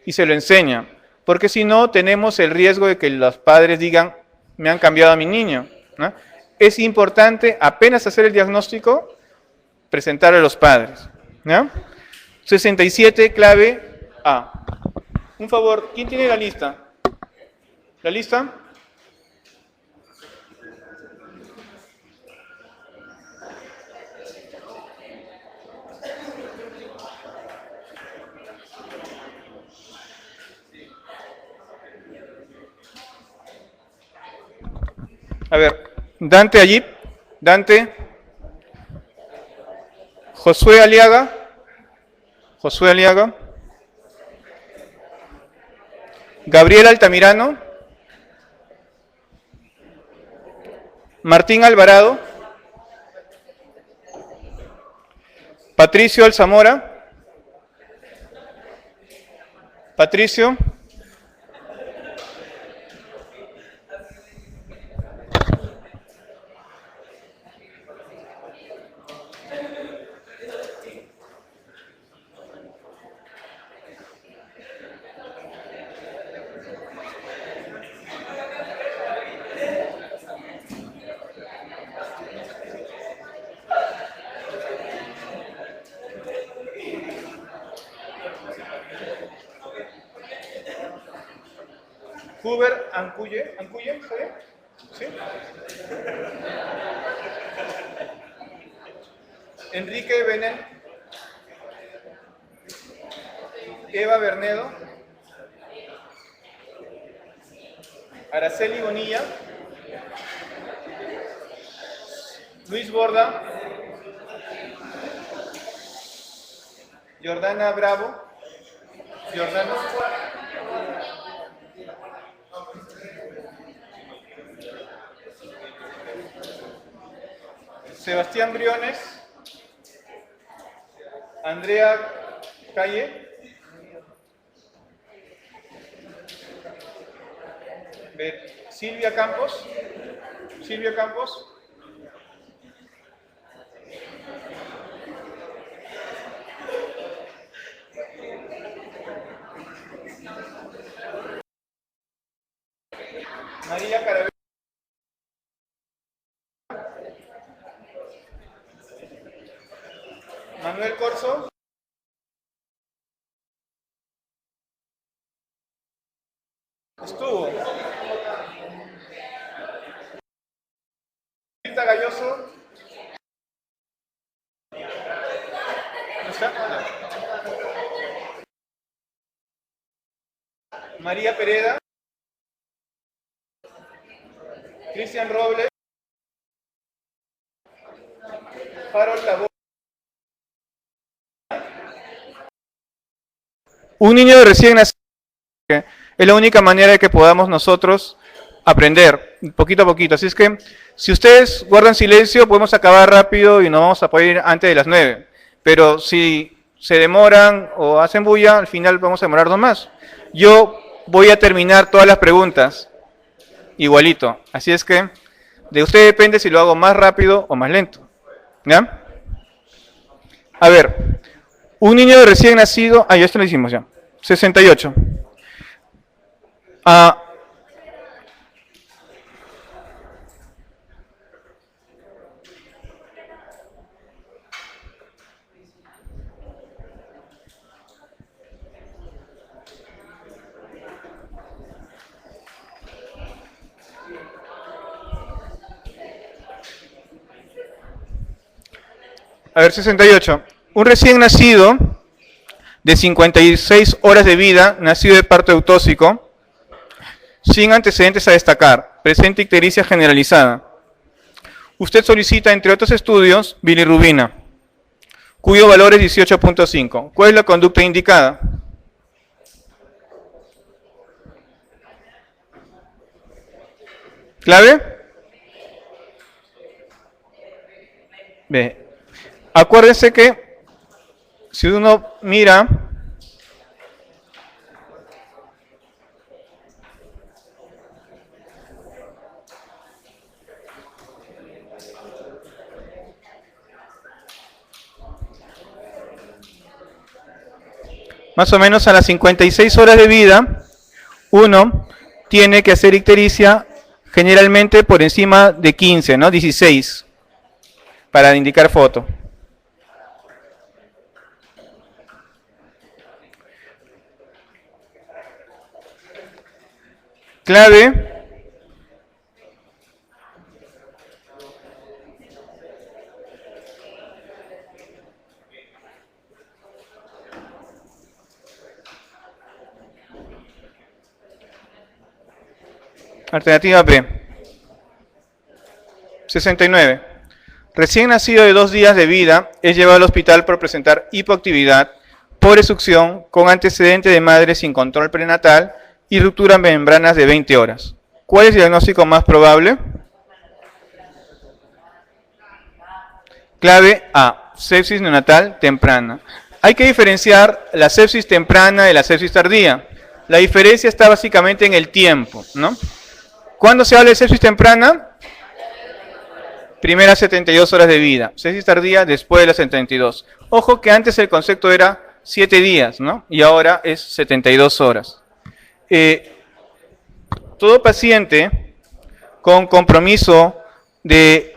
y se lo enseña, porque si no tenemos el riesgo de que los padres digan, me han cambiado a mi niño, ¿no? Es importante apenas hacer el diagnóstico, presentar a los padres, ¿no? 67, clave A. Un favor, ¿quién tiene la lista? ¿La lista? A ver, Dante allí, Dante, Josué Aliaga, Gabriel Altamirano, Martín Alvarado, Patricio Alzamora, Patricio, Huber Ancuye, ¿sabe? ¿Sí? Enrique Benen, Eva Bernedo, Araceli Bonilla, Luis Borda, Jordana Bravo, Jordana, Sebastián Briones, Andrea Calle, Silvia Campos, María Carabello, Manuel Corso, estuvo. Rita Galloso, ¿no está? María Pereda, Cristian Robles, Harold Tabó. Un niño recién nacido es la única manera de que podamos nosotros aprender, poquito a poquito. Así es que, si ustedes guardan silencio, podemos acabar rápido y nos vamos a poder ir antes de las 9. Pero si se demoran o hacen bulla, al final vamos a demorarnos más. Yo voy a terminar todas las preguntas igualito. Así es que, de usted depende si lo hago más rápido o más lento. ¿Ya? A ver, un niño recién nacido... ya esto lo hicimos ya. 68. A ver, 68. Un recién nacido de 56 horas de vida, nacido de parto eutóxico, sin antecedentes a destacar, presenta ictericia generalizada. Usted solicita, entre otros estudios, bilirrubina, cuyo valor es 18.5. ¿Cuál es la conducta indicada? ¿Clave? Ve. Acuérdense que si uno mira más o menos a las 56 horas de vida, uno tiene que hacer ictericia generalmente por encima de 15, ¿no? 16, para indicar foto. Clave. Alternativa B. 69. Recién nacido de 2 días de vida es llevado al hospital por presentar hipoactividad por exsucción con antecedente de madre sin control prenatal y ruptura de membranas de 20 horas. ¿Cuál es el diagnóstico más probable? Clave A. Sepsis neonatal temprana. Hay que diferenciar la sepsis temprana de la sepsis tardía. La diferencia está básicamente en el tiempo, ¿no? ¿Cuándo se habla de sepsis temprana? Primeras 72 horas de vida. Sepsis tardía después de las 72. Ojo que antes el concepto era 7 días, ¿no? Y ahora es 72 horas. Todo paciente con compromiso de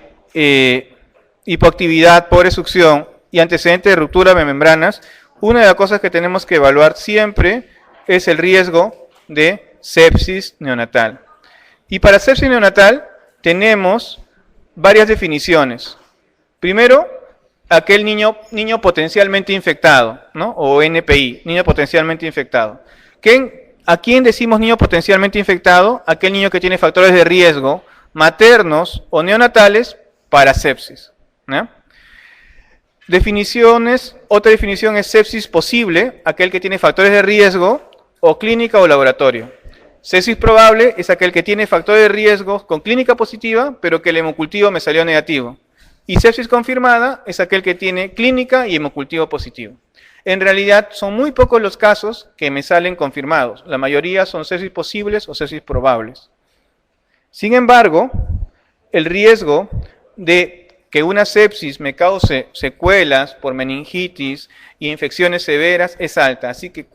hipoactividad por exsucción y antecedente de ruptura de membranas, una de las cosas que tenemos que evaluar siempre es el riesgo de sepsis neonatal. Y para sepsis neonatal tenemos varias definiciones. Primero, aquel niño potencialmente infectado, ¿no? O NPI, niño potencialmente infectado. ¿A quién decimos niño potencialmente infectado? Aquel niño que tiene factores de riesgo maternos o neonatales para sepsis. ¿Ya? Definiciones. Otra definición es sepsis posible, aquel que tiene factores de riesgo o clínica o laboratorio. Sepsis probable es aquel que tiene factores de riesgo con clínica positiva, pero que el hemocultivo me salió negativo. Y sepsis confirmada es aquel que tiene clínica y hemocultivo positivo. En realidad son muy pocos los casos que me salen confirmados. La mayoría son sepsis posibles o sepsis probables. Sin embargo, el riesgo de que una sepsis me cause secuelas por meningitis y infecciones severas es alta. Así que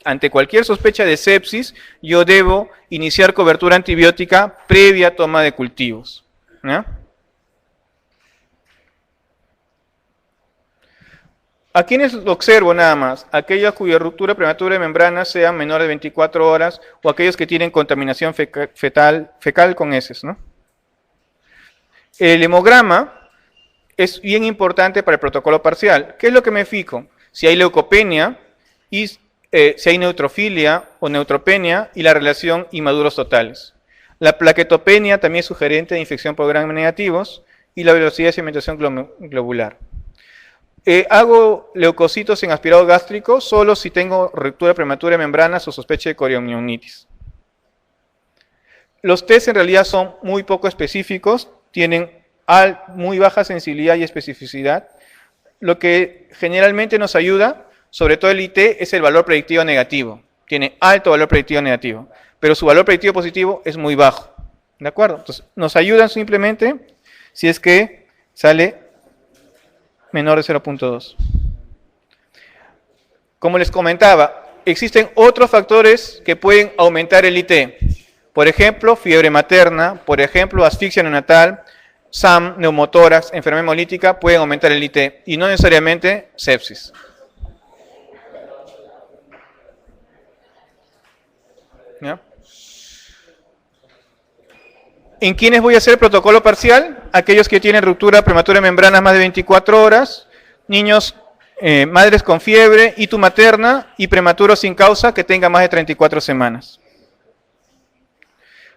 ante cualquier sospecha de sepsis, yo debo iniciar cobertura antibiótica previa toma de cultivos. ¿Ya? ¿A quiénes lo observo nada más? Aquellos cuya ruptura prematura de membrana sea menor de 24 horas o aquellos que tienen contaminación fecal con heces, ¿no? El hemograma es bien importante para el protocolo parcial. ¿Qué es lo que me fijo? Si hay leucopenia y si hay neutrofilia o neutropenia y la relación inmaduros totales. La plaquetopenia también es sugerente de infección por gram negativos y la velocidad de sedimentación globular. Hago leucocitos en aspirado gástrico solo si tengo ruptura prematura de membranas o sospecha de coriomionitis. Los test en realidad son muy poco específicos, tienen muy baja sensibilidad y especificidad. Lo que generalmente nos ayuda, sobre todo el IT, es el valor predictivo negativo. Tiene alto valor predictivo negativo, pero su valor predictivo positivo es muy bajo. ¿De acuerdo? Entonces, nos ayudan simplemente si es que sale menor de 0.2. Como les comentaba, existen otros factores que pueden aumentar el IT. Por ejemplo, fiebre materna, por ejemplo, asfixia neonatal, SAM, neumotórax, enfermedad hemolítica pueden aumentar el IT y no necesariamente sepsis. ¿Ya? ¿En quiénes voy a hacer el protocolo parcial? Aquellos que tienen ruptura prematura de membranas más de 24 horas, niños, madres con fiebre, ito materna y prematuros sin causa que tengan más de 34 semanas.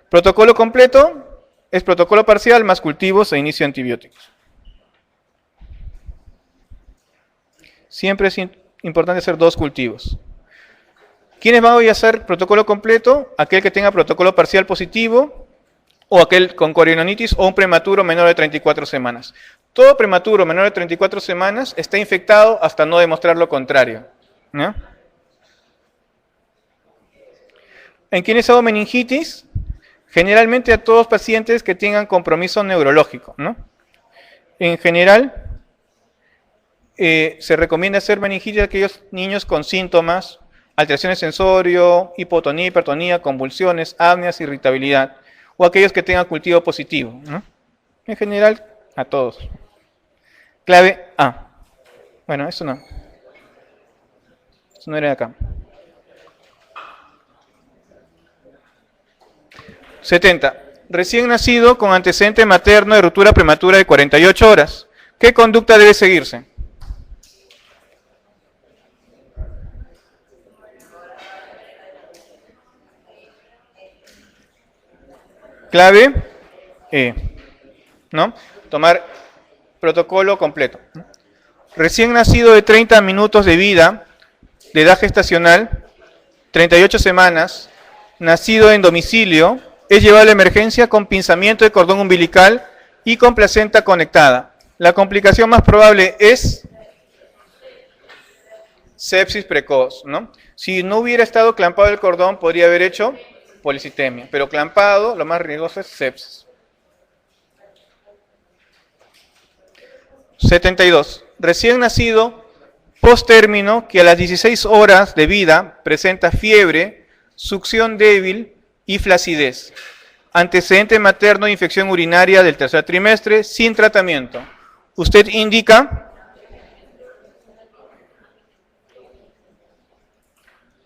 Protocolo completo es protocolo parcial más cultivos e inicio de antibióticos. Siempre es importante hacer 2 cultivos. ¿Quiénes van a hacer protocolo completo? Aquel que tenga protocolo parcial positivo o aquel con coriomionitis o un prematuro menor de 34 semanas. Todo prematuro menor de 34 semanas está infectado hasta no demostrar lo contrario. ¿No? ¿En quiénes hago meningitis? Generalmente a todos pacientes que tengan compromiso neurológico, ¿no? En general, se recomienda hacer meningitis a aquellos niños con síntomas, alteraciones sensorio, hipotonía, hipertonía, convulsiones, apneas, irritabilidad, o aquellos que tengan cultivo positivo, ¿no? En general, a todos. Clave A. Bueno, eso no. Eso no era de acá. 70. Recién nacido con antecedente materno de ruptura prematura de 48 horas. ¿Qué conducta debe seguirse? Clave E. ¿No? Tomar protocolo completo. Recién nacido de 30 minutos de vida, de edad gestacional, 38 semanas, nacido en domicilio, es llevado a la emergencia con pinzamiento de cordón umbilical y con placenta conectada. La complicación más probable es sepsis precoz, ¿no? Si no hubiera estado clampado el cordón, podría haber hecho policitemia, pero clampado, lo más riesgoso es sepsis. 72. Recién nacido, post-término, que a las 16 horas de vida presenta fiebre, succión débil y flacidez. Antecedente materno de infección urinaria del tercer trimestre sin tratamiento. Usted indica.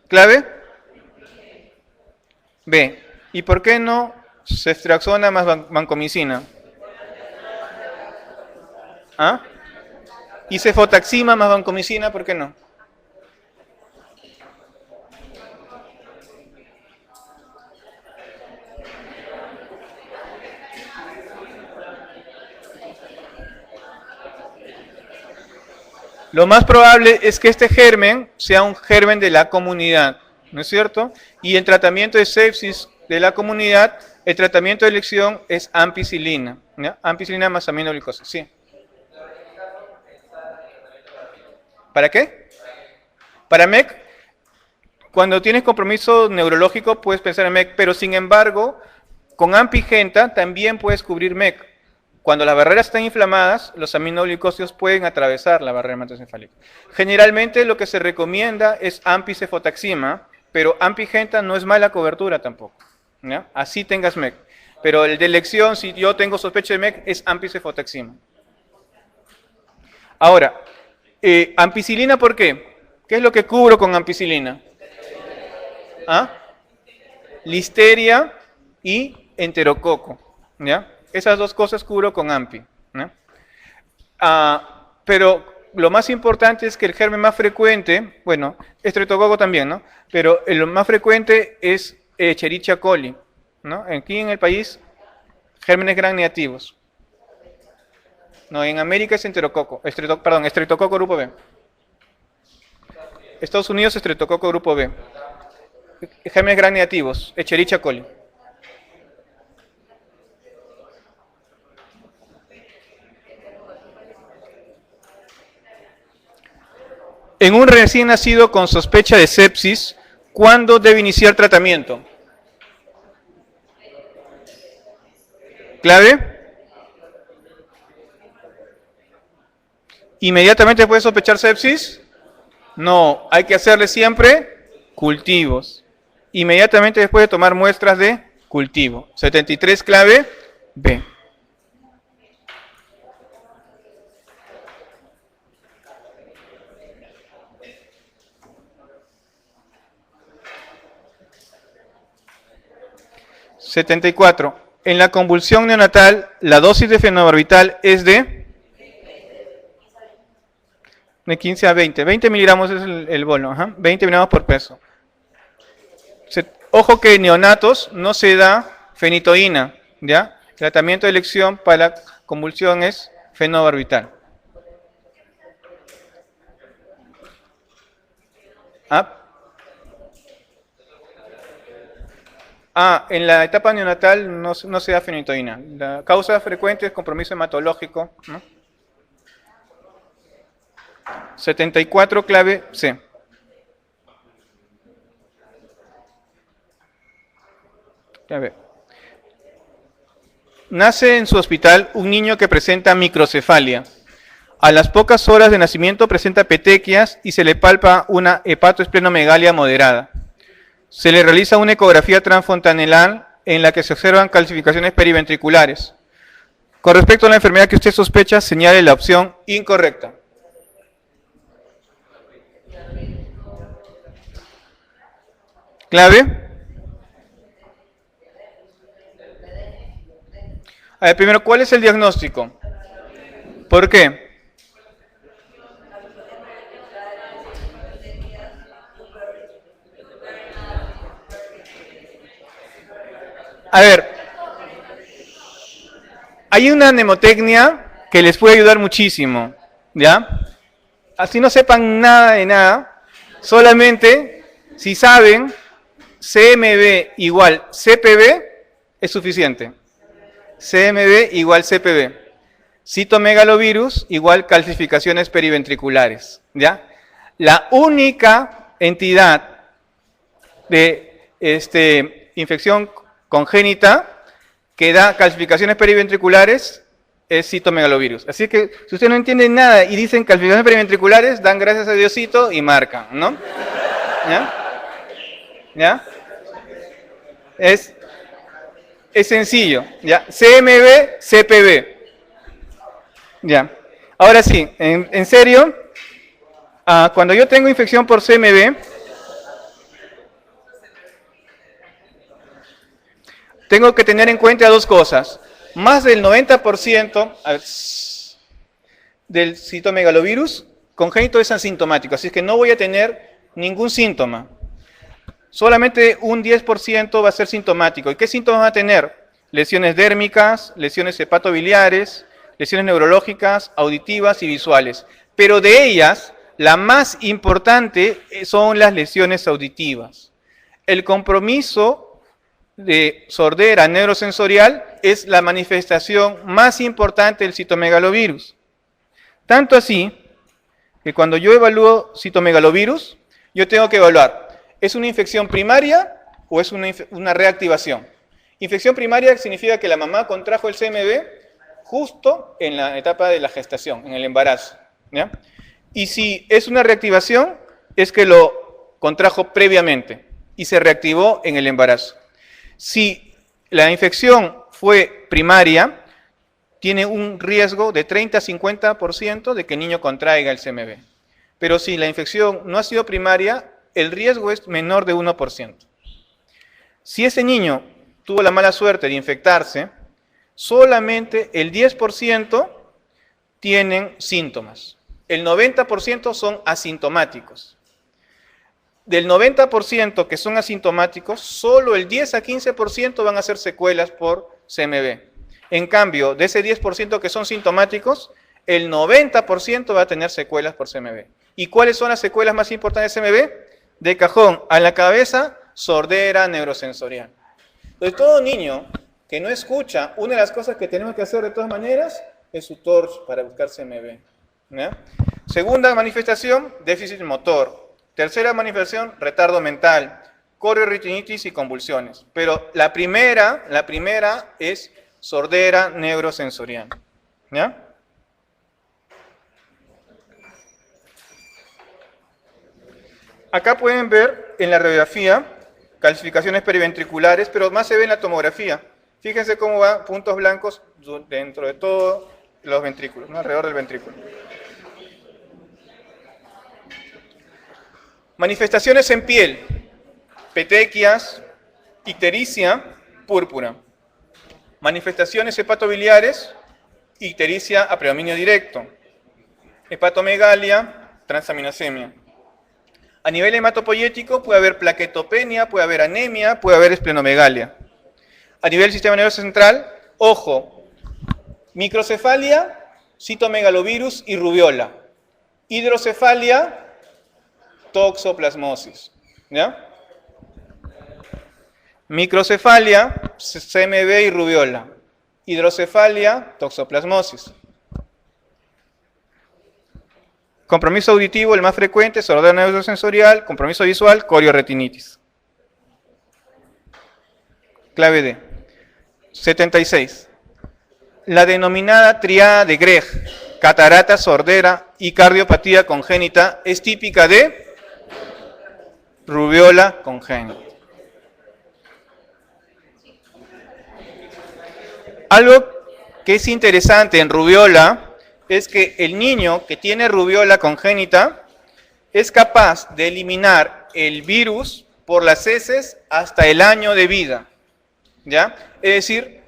¿Clave? B. ¿Y por qué no ceftriaxona más vancomicina? ¿Ah? ¿Y cefotaxima más vancomicina? ¿Por qué no? Lo más probable es que este germen sea un germen de la comunidad, ¿no es cierto? Y el tratamiento de sepsis de la comunidad, el tratamiento de elección es ampicilina, ¿ya? Ampicilina más aminoglucosa, sí. ¿Para qué? Para MEC, cuando tienes compromiso neurológico puedes pensar en MEC, pero sin embargo, con ampigenta también puedes cubrir MEC. Cuando las barreras están inflamadas, los aminoglucósidos pueden atravesar la barrera hematoencefálica. Generalmente lo que se recomienda es ampicefotaxima, pero ampigenta no es mala cobertura tampoco, ¿ya? Así tengas MEC. Pero el de elección, si yo tengo sospecha de MEC, es ampicefotaxima. Ahora, ampicilina, ¿por qué? ¿Qué es lo que cubro con ampicilina? ¿Ah? Listeria y enterococo, ¿ya? Esas dos cosas cubro con ampi, ¿no? Pero lo más importante es que el germen más frecuente, bueno, estreptococo también, ¿no? Pero lo más frecuente es Escherichia coli, ¿no? Aquí en el país, gérmenes gram negativos. No, en América es enterococo, estreptococo grupo B. Estados Unidos, estreptococo grupo B. Gérmenes gram negativos, Escherichia coli. En un recién nacido con sospecha de sepsis, ¿cuándo debe iniciar tratamiento? ¿Clave? ¿Inmediatamente después de sospechar sepsis? No, hay que hacerle siempre cultivos. Inmediatamente después de tomar muestras de cultivo. 73, clave B. (74) En la convulsión neonatal, la dosis de fenobarbital es de 15 a 20. 20 miligramos es el bolo, 20 miligramos por peso. Ojo que en neonatos no se da fenitoína, ¿ya? El tratamiento de elección para la convulsión es fenobarbital. En la etapa neonatal no se da fenitoína. La causa frecuente es compromiso hematológico, ¿no? 74, clave C. A ver. Nace en su hospital un niño que presenta microcefalia. A las pocas horas de nacimiento presenta petequias y se le palpa una hepatoesplenomegalia moderada. Se le realiza una ecografía transfontanelar en la que se observan calcificaciones periventriculares. Con respecto a la enfermedad que usted sospecha, señale la opción incorrecta. ¿Clave? A ver, primero, ¿cuál es el diagnóstico? ¿Por qué? A ver, hay una mnemotecnia que les puede ayudar muchísimo, ¿ya? Así no sepan nada de nada, solamente si saben CMV igual CPV es suficiente. CMV igual CPV. Citomegalovirus igual calcificaciones periventriculares, ¿ya? La única entidad de infección congénita que da calcificaciones periventriculares es citomegalovirus. Así que si usted no entiende nada y dicen calcificaciones periventriculares, dan gracias a Diosito y marcan, ¿no? ¿Ya? ¿Ya? Es sencillo, ¿ya? CMV, CPV. Ya. Ahora sí, en serio, cuando yo tengo infección por CMV, tengo que tener en cuenta dos cosas. Más del 90% del citomegalovirus congénito es asintomático, así que no voy a tener ningún síntoma. Solamente un 10% va a ser sintomático. ¿Y qué síntomas va a tener? Lesiones dérmicas, lesiones hepatobiliares, lesiones neurológicas, auditivas y visuales. Pero de ellas, la más importante son las lesiones auditivas. El compromiso de sordera neurosensorial es la manifestación más importante del citomegalovirus. Tanto así que cuando yo evalúo citomegalovirus, yo tengo que evaluar, ¿es una infección primaria o es una reactivación? Infección primaria significa que la mamá contrajo el CMV justo en la etapa de la gestación, en el embarazo, ¿ya? Y si es una reactivación, es que lo contrajo previamente y se reactivó en el embarazo. Si la infección fue primaria, tiene un riesgo de 30 a 50% de que el niño contraiga el CMV. Pero si la infección no ha sido primaria, el riesgo es menor de 1%. Si ese niño tuvo la mala suerte de infectarse, solamente el 10% tienen síntomas. El 90% son asintomáticos. Del 90% que son asintomáticos, solo el 10 a 15% van a ser secuelas por CMV. En cambio, de ese 10% que son sintomáticos, el 90% va a tener secuelas por CMV. ¿Y cuáles son las secuelas más importantes de CMV? De cajón a la cabeza, sordera neurosensorial. Entonces, todo niño que no escucha, una de las cosas que tenemos que hacer de todas maneras es su torch para buscar CMV. ¿Ya? Segunda manifestación, déficit motor. Tercera manifestación, retardo mental, corioretinitis y convulsiones. Pero la primera es sordera neurosensorial. ¿Ya? Acá pueden ver en la radiografía calcificaciones periventriculares, pero más se ve en la tomografía. Fíjense cómo van puntos blancos dentro de todos los ventrículos, ¿no? Alrededor del ventrículo. Manifestaciones en piel, petequias, ictericia, púrpura. Manifestaciones hepatobiliares, ictericia a predominio directo. Hepatomegalia, transaminasemia. A nivel hematopoyético puede haber plaquetopenia, puede haber anemia, puede haber esplenomegalia. A nivel sistema nervioso central, ojo, microcefalia, citomegalovirus y rubiola. Hidrocefalia, toxoplasmosis. ¿Ya? Microcefalia, CMV y rubiola. Hidrocefalia, toxoplasmosis. Compromiso auditivo, el más frecuente, sordera neurosensorial. Compromiso visual, corioretinitis. Clave D. 76. La denominada triada de Gregg, catarata, sordera y cardiopatía congénita, es típica de rubiola congénita. Algo que es interesante en rubiola es que el niño que tiene rubiola congénita es capaz de eliminar el virus por las heces hasta el año de vida, ¿ya? Es decir,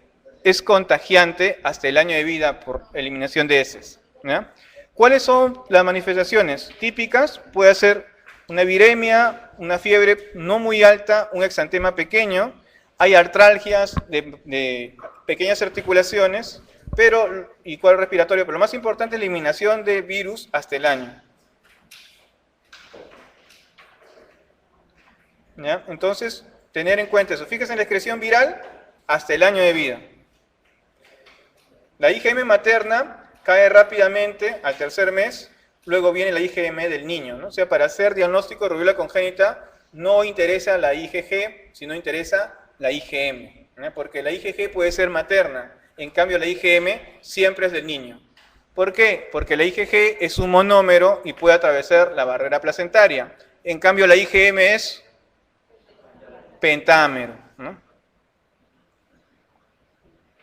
es contagiante hasta el año de vida por eliminación de heces, ¿ya? ¿Cuáles son las manifestaciones típicas? Puede ser una viremia, una fiebre no muy alta, un exantema pequeño, hay artralgias de pequeñas articulaciones, y cuadro respiratorio, pero lo más importante es la eliminación de virus hasta el año. ¿Ya? Entonces, tener en cuenta eso. Fíjense en la excreción viral hasta el año de vida. La IgM materna cae rápidamente al tercer mes, luego viene la IgM del niño, ¿no? O sea, para hacer diagnóstico de rubiola congénita no interesa la IgG, sino interesa la IgM, ¿no? Porque la IgG puede ser materna. En cambio, la IgM siempre es del niño. ¿Por qué? Porque la IgG es un monómero y puede atravesar la barrera placentaria. En cambio, la IgM es pentámero, ¿no?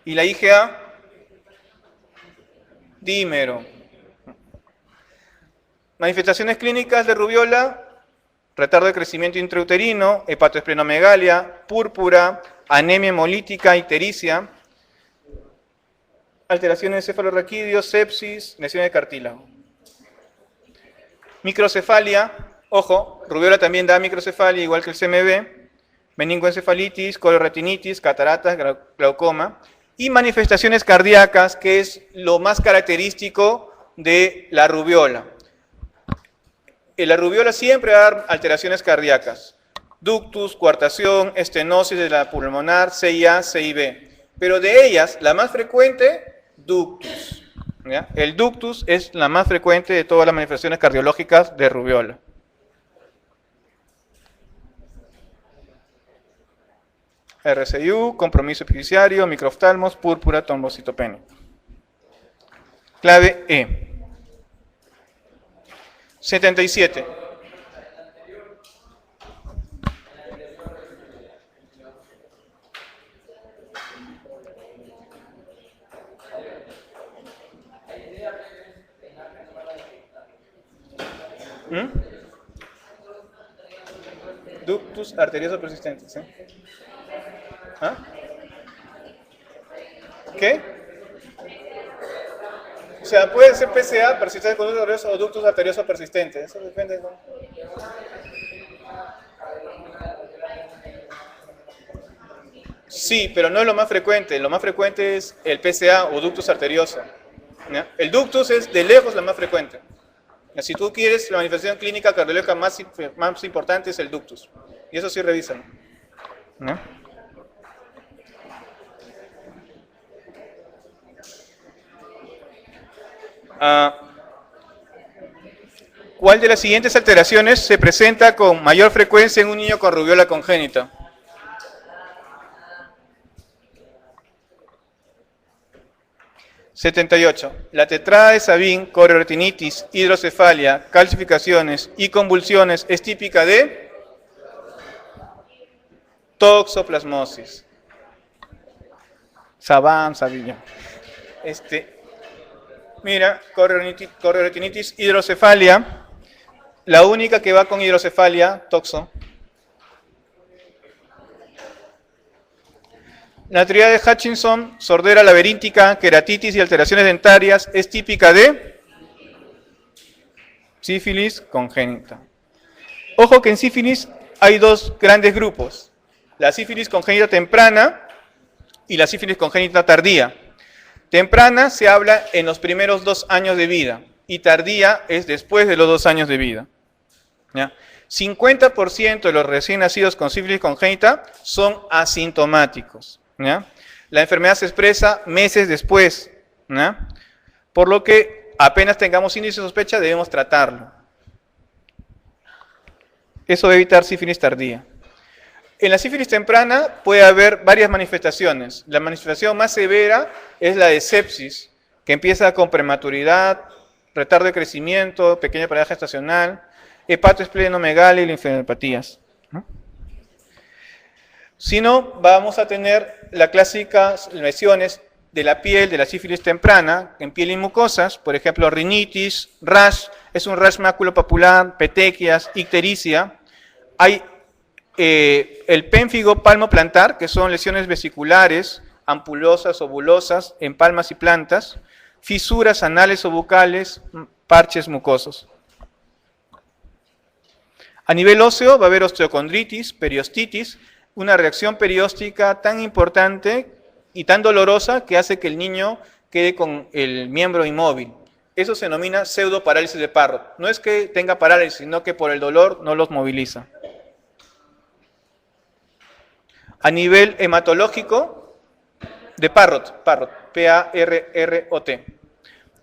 Y la IgA, dímero. Manifestaciones clínicas de rubiola, retardo de crecimiento intrauterino, hepatoesplenomegalia, púrpura, anemia hemolítica, ictericia, alteraciones de cefalorraquídeo, sepsis, lesiones de cartílago. Microcefalia, ojo, rubiola también da microcefalia igual que el CMV, meningoencefalitis, corioretinitis, cataratas, glaucoma, y manifestaciones cardíacas, que es lo más característico de la rubiola. La rubiola siempre va a dar alteraciones cardíacas. Ductus, coartación, estenosis de la pulmonar, CIA, CIB. Pero de ellas, la más frecuente, ductus. ¿Ya? El ductus es la más frecuente de todas las manifestaciones cardiológicas de rubiola. RCIU, compromiso epifisiario, microoftalmos, púrpura, trombocitopenia. Clave E. 77. Ductus arterioso persistente. ¿Sí? ¿Ah? ¿Qué? O sea, puede ser PCA, persistente con ductus arterioso, o ductus arterioso persistente. Eso depende. ¿No? Sí, pero no es lo más frecuente. Lo más frecuente es el PCA o ductus arterioso. ¿Ya? El ductus es de lejos la más frecuente. Si tú quieres, la manifestación clínica cardiológica más importante es el ductus. Y eso sí revisan. ¿No? ¿Cuál de las siguientes alteraciones se presenta con mayor frecuencia en un niño con rubiola congénita? (78) La tetrada de Sabin, corioretinitis, hidrocefalia, calcificaciones y convulsiones es típica de toxoplasmosis. Sabin. Mira, corioretinitis, hidrocefalia. La única que va con hidrocefalia, toxo. La tríada de Hutchinson, sordera laberíntica, queratitis y alteraciones dentarias es típica de sífilis congénita. Ojo que en sífilis hay dos grandes grupos, la sífilis congénita temprana y la sífilis congénita tardía. Temprana se habla en los primeros 2 años de vida y tardía es después de los 2 años de vida. ¿Ya? 50% de los recién nacidos con sífilis congénita son asintomáticos. ¿Ya? La enfermedad se expresa meses después, ¿ya? Por lo que apenas tengamos índice de sospecha debemos tratarlo. Eso va a evitar sífilis tardía. En la sífilis temprana puede haber varias manifestaciones. La manifestación más severa es la de sepsis, que empieza con prematuridad, retardo de crecimiento, pequeña parada gestacional, hepatoesplenomegalia y linfadenopatía. Si no, vamos a tener las clásicas lesiones de la piel, de la sífilis temprana, en piel y mucosas, por ejemplo, rinitis, rash, es un rash maculopapular, petequias, ictericia. Hay el pénfigo palmoplantar, que son lesiones vesiculares, ampulosas o bulosas en palmas y plantas, fisuras anales o bucales, parches mucosos. A nivel óseo va a haber osteocondritis, periostitis, una reacción perióstica tan importante y tan dolorosa que hace que el niño quede con el miembro inmóvil. Eso se denomina pseudoparálisis de Parrot. No es que tenga parálisis, sino que por el dolor no los moviliza. A nivel hematológico, de Parrot, P-A-R-R-O-T.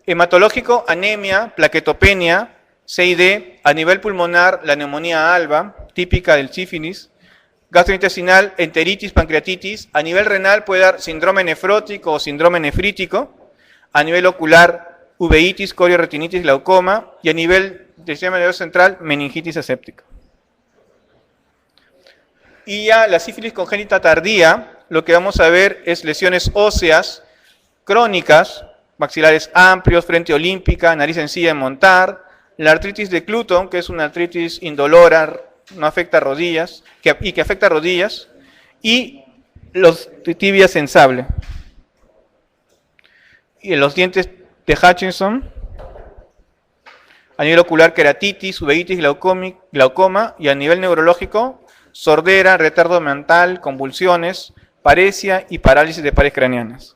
Hematológico, anemia, plaquetopenia, CID. A nivel pulmonar, la neumonía alba, típica del sífilis. Gastrointestinal, enteritis, pancreatitis. A nivel renal puede dar síndrome nefrótico o síndrome nefrítico. A nivel ocular, uveitis, corioretinitis, glaucoma. Y a nivel del sistema nervioso central, meningitis aséptica. Y ya la sífilis congénita tardía, lo que vamos a ver es lesiones óseas crónicas, maxilares amplios, frente olímpica, nariz sencilla en montar, la artritis de Cluton, que es una artritis indolora, no afecta rodillas, que afecta rodillas, y los tibias en sable. Y los dientes de Hutchinson, a nivel ocular queratitis, uveitis, glaucoma, y a nivel neurológico, sordera, retardo mental, convulsiones, paresia y parálisis de pares craneanas.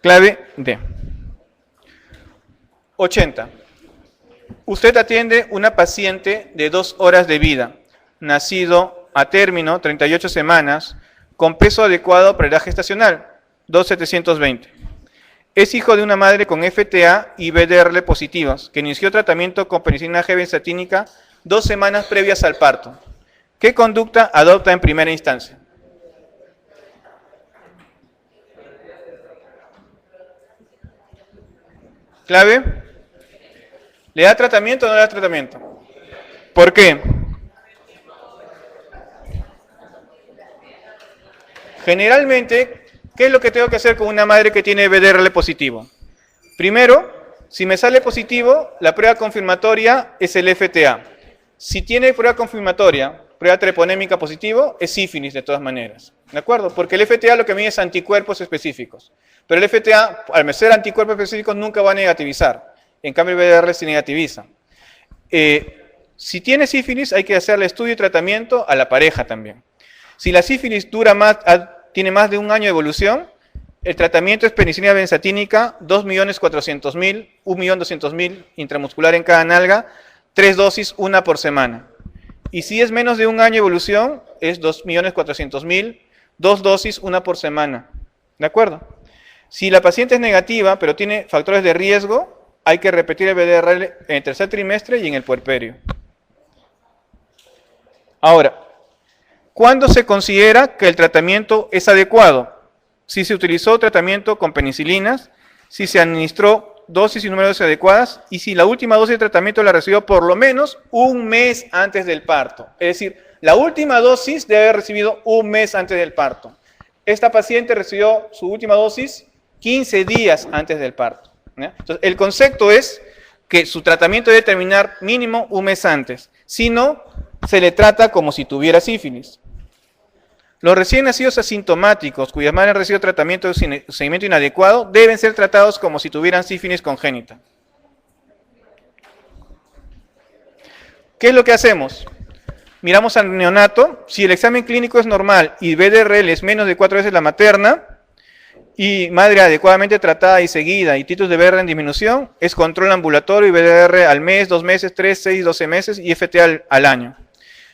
Clave D. 80. Usted atiende una paciente de 2 horas de vida, nacido a término, 38 semanas, con peso adecuado para edad gestacional, 2,720. Es hijo de una madre con FTA y BDRL positivas, que inició tratamiento con penicilina G benzatínica 2 semanas previas al parto. ¿Qué conducta adopta en primera instancia? ¿Clave? ¿Le da tratamiento o no le da tratamiento? ¿Por qué? Generalmente, ¿qué es lo que tengo que hacer con una madre que tiene BDRL positivo? Primero, si me sale positivo, la prueba confirmatoria es el FTA. Si tiene prueba confirmatoria, prueba treponémica positivo, es sífilis de todas maneras. ¿De acuerdo? Porque el FTA lo que mide es anticuerpos específicos. Pero el FTA, al ser anticuerpos específicos, nunca va a negativizar. En cambio, el BDRL sí negativiza. Si tiene sífilis, hay que hacerle estudio y tratamiento a la pareja también. Si la sífilis tiene más de un año de evolución, el tratamiento es penicilina benzatínica, 2.400.000, 1.200.000 intramuscular en cada nalga, 3 dosis, 1 por semana. Y si es menos de un año de evolución, es 2.400.000, 2 dosis, 1 por semana. ¿De acuerdo? Si la paciente es negativa, pero tiene factores de riesgo, hay que repetir el BDRL en el tercer trimestre y en el puerperio. Ahora, ¿cuándo se considera que el tratamiento es adecuado? Si se utilizó tratamiento con penicilinas, si se administró dosis y número de dosis adecuadas, y si la última dosis de tratamiento la recibió por lo menos un mes antes del parto. Es decir, la última dosis debe haber recibido un mes antes del parto. Esta paciente recibió su última dosis 15 días antes del parto. Entonces, el concepto es que su tratamiento debe terminar mínimo un mes antes. Si no, se le trata como si tuviera sífilis. Los recién nacidos asintomáticos, cuyas madres han recibido tratamiento de seguimiento inadecuado, deben ser tratados como si tuvieran sífilis congénita. ¿Qué es lo que hacemos? Miramos al neonato, si el examen clínico es normal y BDRL es menos de 4 veces la materna, y madre adecuadamente tratada y seguida, y titus de BR en disminución, es control ambulatorio y BDR al mes, 2 meses, 3, 6, 12 meses y FTA al año.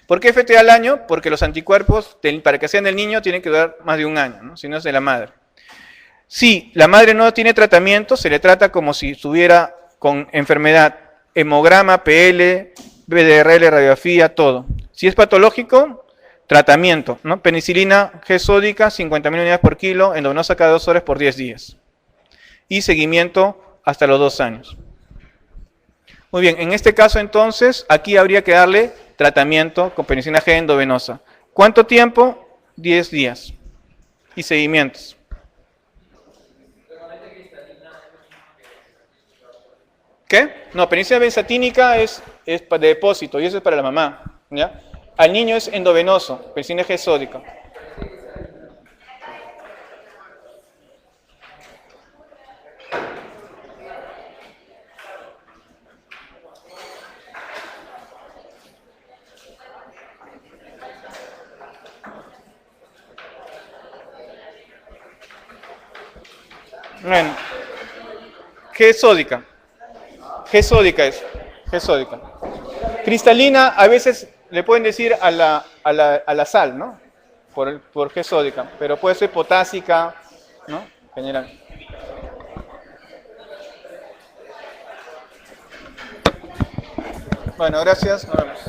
¿Por qué FTA al año? Porque los anticuerpos, para que sean del niño, tienen que durar más de un año, ¿no? Si no es de la madre. Si la madre no tiene tratamiento, se le trata como si estuviera con enfermedad, hemograma, PL, BDRL, radiografía, todo. Si es patológico, tratamiento, ¿no? Penicilina G sódica, 50.000 unidades por kilo, endovenosa cada 2 horas por 10 días. Y seguimiento hasta los 2 años. Muy bien, en este caso entonces, aquí habría que darle tratamiento con penicilina G endovenosa. ¿Cuánto tiempo? 10 días. Y seguimientos. ¿Qué? No, penicilina benzatínica es de depósito y eso es para la mamá, ¿ya? Al niño es endovenoso, penicilina G sódica. Bueno, G sódica. G sódica es. G sódica. Cristalina, a veces le pueden decir a la sal, ¿no? Por G sódica, pero puede ser potásica, ¿no? General. Bueno, gracias. Nos vemos.